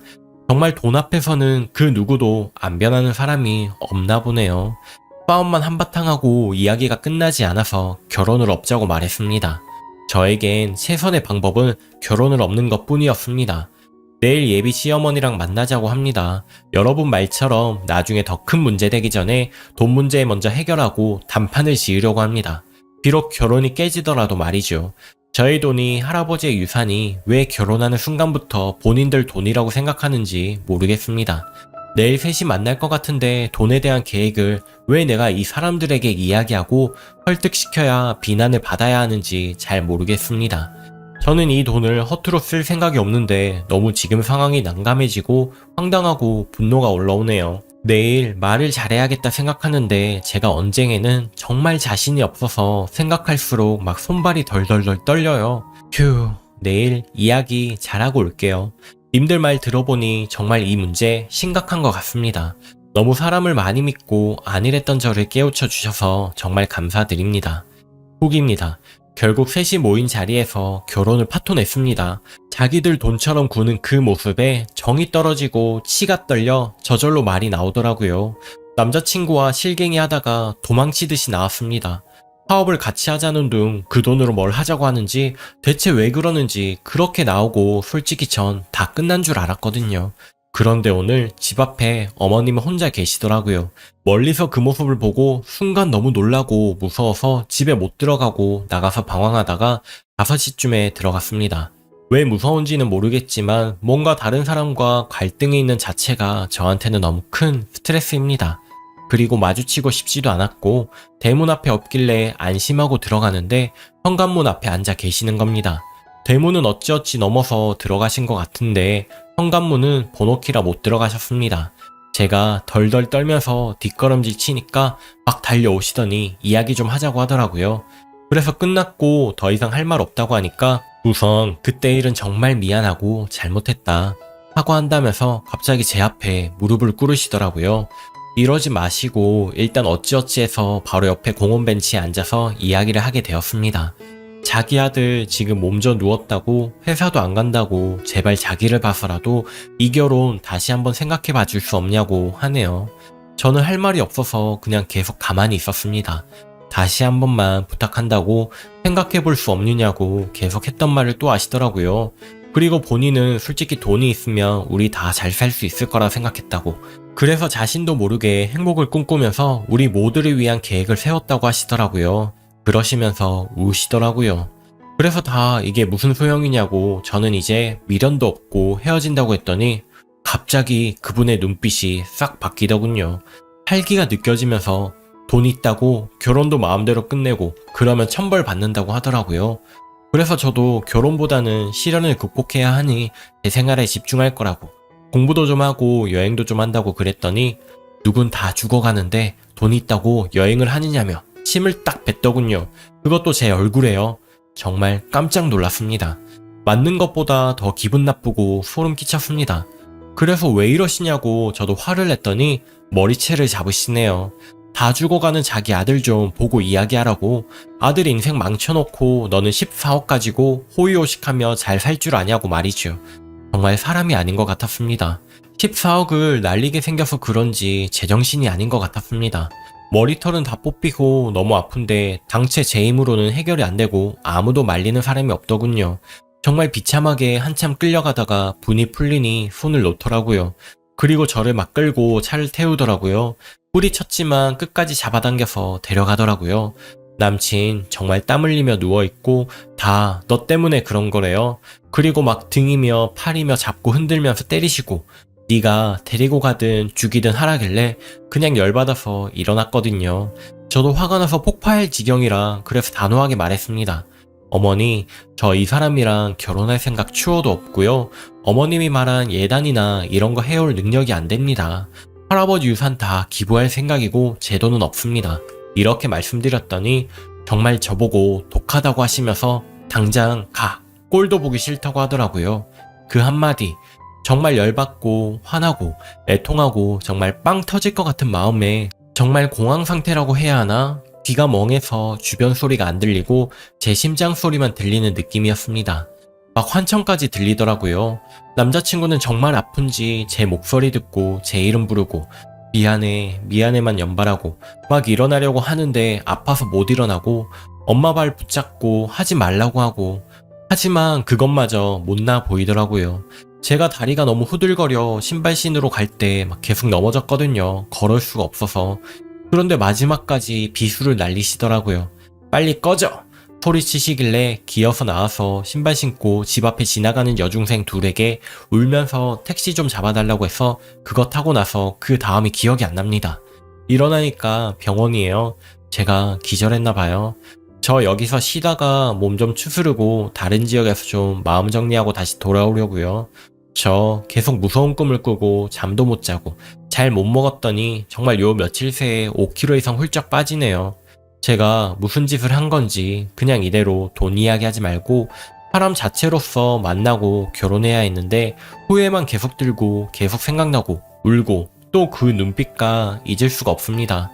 정말 돈 앞에서는 그 누구도 안 변하는 사람이 없나 보네요. 싸움만 한바탕 하고 이야기가 끝나지 않아서 결혼을 업자고 말했습니다. 저에겐 최선의 방법은 결혼을 업는 것 뿐이었습니다. 내일 예비 시어머니랑 만나자고 합니다. 여러분 말처럼 나중에 더 큰 문제 되기 전에 돈 문제 먼저 해결하고 단판을 지으려고 합니다. 비록 결혼이 깨지더라도 말이죠. 저희 돈이 할아버지의 유산이 왜 결혼하는 순간부터 본인들 돈이라고 생각하는지 모르겠습니다. 내일 셋이 만날 것 같은데 돈에 대한 계획을 왜 내가 이 사람들에게 이야기하고 설득시켜야 비난을 받아야 하는지 잘 모르겠습니다. 저는 이 돈을 허투루 쓸 생각이 없는데 너무 지금 상황이 난감해지고 황당하고 분노가 올라오네요. 내일 말을 잘해야겠다 생각하는데 제가 언쟁에는 정말 자신이 없어서 생각할수록 막 손발이 덜덜덜 떨려요. 휴, 내일 이야기 잘하고 올게요. 님들 말 들어보니 정말 이 문제 심각한 것 같습니다. 너무 사람을 많이 믿고 안일했던 저를 깨우쳐 주셔서 정말 감사드립니다. 후기입니다. 결국 셋이 모인 자리에서 결혼을 파토냈습니다. 자기들 돈처럼 구는 그 모습에 정이 떨어지고 치가 떨려 저절로 말이 나오더라고요. 남자친구와 실갱이 하다가 도망치듯이 나왔습니다. 사업을 같이 하자는 둥 그 돈으로 뭘 하자고 하는지 대체 왜 그러는지 그렇게 나오고 솔직히 전 다 끝난 줄 알았거든요. 그런데 오늘 집 앞에 어머님은 혼자 계시더라고요. 멀리서 그 모습을 보고 순간 너무 놀라고 무서워서 집에 못 들어가고 나가서 방황하다가 5시쯤에 들어갔습니다. 왜 무서운지는 모르겠지만 뭔가 다른 사람과 갈등이 있는 자체가 저한테는 너무 큰 스트레스입니다. 그리고 마주치고 싶지도 않았고 대문 앞에 없길래 안심하고 들어가는데 현관문 앞에 앉아 계시는 겁니다. 대문은 어찌어찌 넘어서 들어가신 것 같은데 현관문은 번호키라 못 들어가셨습니다. 제가 덜덜 떨면서 뒷걸음질 치니까 막 달려오시더니 이야기 좀 하자고 하더라고요. 그래서 끝났고 더 이상 할 말 없다고 하니까 우선 그때 일은 정말 미안하고 잘못했다 사과한다면서 갑자기 제 앞에 무릎을 꿇으시더라고요. 이러지 마시고 일단 어찌어찌 해서 바로 옆에 공원 벤치에 앉아서 이야기를 하게 되었습니다. 자기 아들 지금 몸져 누웠다고 회사도 안 간다고 제발 자기를 봐서라도 이 결혼 다시 한번 생각해 봐줄 수 없냐고 하네요. 저는 할 말이 없어서 그냥 계속 가만히 있었습니다. 다시 한 번만 부탁한다고 생각해 볼 수 없느냐고 계속 했던 말을 또 하시더라고요. 그리고 본인은 솔직히 돈이 있으면 우리 다 잘 살 수 있을 거라 생각했다고. 그래서 자신도 모르게 행복을 꿈꾸면서 우리 모두를 위한 계획을 세웠다고 하시더라고요. 그러시면서 우시더라고요. 그래서 다 이게 무슨 소용이냐고 저는 이제 미련도 없고 헤어진다고 했더니 갑자기 그분의 눈빛이 싹 바뀌더군요. 활기가 느껴지면서 돈 있다고 결혼도 마음대로 끝내고 그러면 천벌 받는다고 하더라고요. 그래서 저도 결혼보다는 시련을 극복해야 하니 제 생활에 집중할 거라고 공부도 좀 하고 여행도 좀 한다고 그랬더니 누군 다 죽어가는데 돈 있다고 여행을 하느냐며 침을 딱 뱉더군요. 그것도 제 얼굴에요. 정말 깜짝 놀랐습니다. 맞는 것보다 더 기분 나쁘고 소름 끼쳤습니다. 그래서 왜 이러시냐고 저도 화를 냈더니 머리채를 잡으시네요. 다 죽어가는 자기 아들 좀 보고 이야기하라고. 아들 인생 망쳐놓고 너는 14억 가지고 호의호식하며 잘 살 줄 아냐고 말이죠. 정말 사람이 아닌 것 같았습니다. 14억을 날리게 생겨서 그런지 제정신이 아닌 것 같았습니다. 머리털은 다 뽑히고 너무 아픈데 당최 제 힘으로는 해결이 안 되고 아무도 말리는 사람이 없더군요. 정말 비참하게 한참 끌려가다가 분이 풀리니 손을 놓더라고요. 그리고 저를 막 끌고 차를 태우더라고요. 뿌리쳤지만 끝까지 잡아당겨서 데려가더라고요. 남친 정말 땀 흘리며 누워있고 다 너 때문에 그런 거래요. 그리고 막 등이며 팔이며 잡고 흔들면서 때리시고 네가 데리고 가든 죽이든 하라길래 그냥 열받아서 일어났거든요. 저도 화가 나서 폭파할 지경이라 그래서 단호하게 말했습니다. 어머니, 저 이 사람이랑 결혼할 생각 추호도 없고요. 어머님이 말한 예단이나 이런 거 해올 능력이 안 됩니다. 할아버지 유산 다 기부할 생각이고 제 돈은 없습니다. 이렇게 말씀드렸더니 정말 저보고 독하다고 하시면서 당장 가! 꼴도 보기 싫다고 하더라고요. 그 한마디 정말 열받고 화나고 애통하고 정말 빵 터질 것 같은 마음에 정말 공황 상태라고 해야 하나? 귀가 멍해서 주변 소리가 안 들리고 제 심장 소리만 들리는 느낌이었습니다. 막 환청까지 들리더라고요. 남자친구는 정말 아픈지 제 목소리 듣고 제 이름 부르고 미안해, 미안해만 연발하고 막 일어나려고 하는데 아파서 못 일어나고 엄마 발 붙잡고 하지 말라고 하고 하지만 그것마저 못나 보이더라고요. 제가 다리가 너무 후들거려 신발 신으러 갈 때 막 계속 넘어졌거든요. 걸을 수가 없어서. 그런데 마지막까지 비수를 날리시더라고요. 빨리 꺼져! 소리치시길래 기어서 나와서 신발 신고 집 앞에 지나가는 여중생 둘에게 울면서 택시 좀 잡아달라고 해서 그거 타고 나서 그 다음이 기억이 안 납니다. 일어나니까 병원이에요. 제가 기절했나 봐요. 저 여기서 쉬다가 몸 좀 추스르고 다른 지역에서 좀 마음 정리하고 다시 돌아오려고요. 저 계속 무서운 꿈을 꾸고 잠도 못 자고 잘 못 먹었더니 정말 요 며칠 새에 5kg 이상 훌쩍 빠지네요. 제가 무슨 짓을 한 건지 그냥 이대로 돈 이야기하지 말고 사람 자체로서 만나고 결혼해야 했는데 후회만 계속 들고 계속 생각나고 울고 또 그 눈빛과 잊을 수가 없습니다.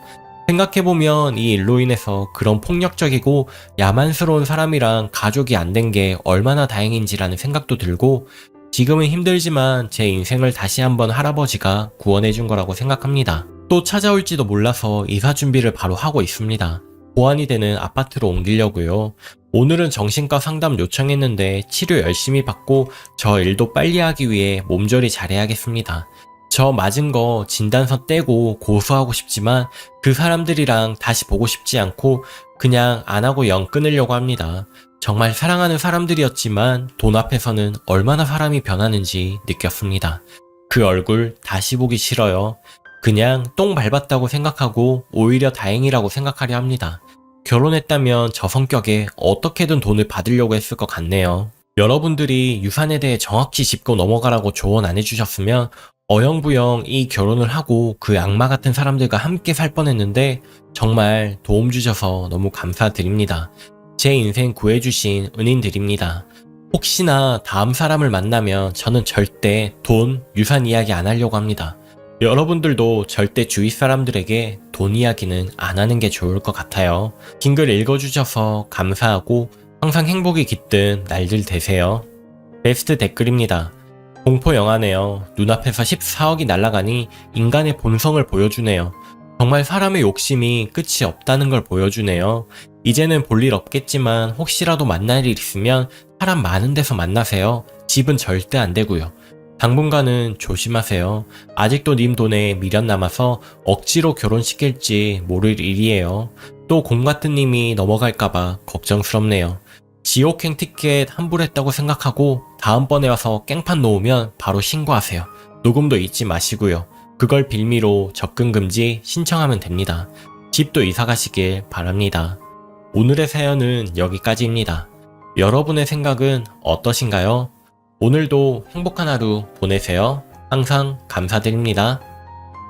생각해보면 이 일로 인해서 그런 폭력적이고 야만스러운 사람이랑 가족이 안 된 게 얼마나 다행인지라는 생각도 들고 지금은 힘들지만 제 인생을 다시 한번 할아버지가 구원해준 거라고 생각합니다. 또 찾아올지도 몰라서 이사 준비를 바로 하고 있습니다. 보안이 되는 아파트로 옮기려고요. 오늘은 정신과 상담 요청했는데 치료 열심히 받고 저 일도 빨리 하기 위해 몸조리 잘해야겠습니다. 저 맞은 거 진단서 떼고 고소하고 싶지만 그 사람들이랑 다시 보고 싶지 않고 그냥 안 하고 영 끊으려고 합니다. 정말 사랑하는 사람들이었지만 돈 앞에서는 얼마나 사람이 변하는지 느꼈습니다. 그 얼굴 다시 보기 싫어요. 그냥 똥 밟았다고 생각하고 오히려 다행이라고 생각하려 합니다. 결혼했다면 저 성격에 어떻게든 돈을 받으려고 했을 것 같네요. 여러분들이 유산에 대해 정확히 짚고 넘어가라고 조언 안 해주셨으면 어영부영 이 결혼을 하고 그 악마 같은 사람들과 함께 살 뻔했는데 정말 도움 주셔서 너무 감사드립니다. 제 인생 구해주신 은인들입니다. 혹시나 다음 사람을 만나면 저는 절대 돈, 유산 이야기 안 하려고 합니다. 여러분들도 절대 주위 사람들에게 돈 이야기는 안 하는 게 좋을 것 같아요. 긴 글 읽어주셔서 감사하고 항상 행복이 깃든 날들 되세요. 베스트 댓글입니다. 공포 영화네요. 눈앞에서 14억이 날아가니 인간의 본성을 보여주네요. 정말 사람의 욕심이 끝이 없다는 걸 보여주네요. 이제는 볼 일 없겠지만 혹시라도 만날 일 있으면 사람 많은 데서 만나세요. 집은 절대 안 되고요. 당분간은 조심하세요. 아직도 님 돈에 미련 남아서 억지로 결혼시킬지 모를 일이에요. 또 곰같은 님이 넘어갈까봐 걱정스럽네요. 지옥행 티켓 환불했다고 생각하고 다음번에 와서 깽판 놓으면 바로 신고하세요. 녹음도 잊지 마시고요. 그걸 빌미로 접근 금지 신청하면 됩니다. 집도 이사 가시길 바랍니다. 오늘의 사연은 여기까지입니다. 여러분의 생각은 어떠신가요? 오늘도 행복한 하루 보내세요. 항상 감사드립니다.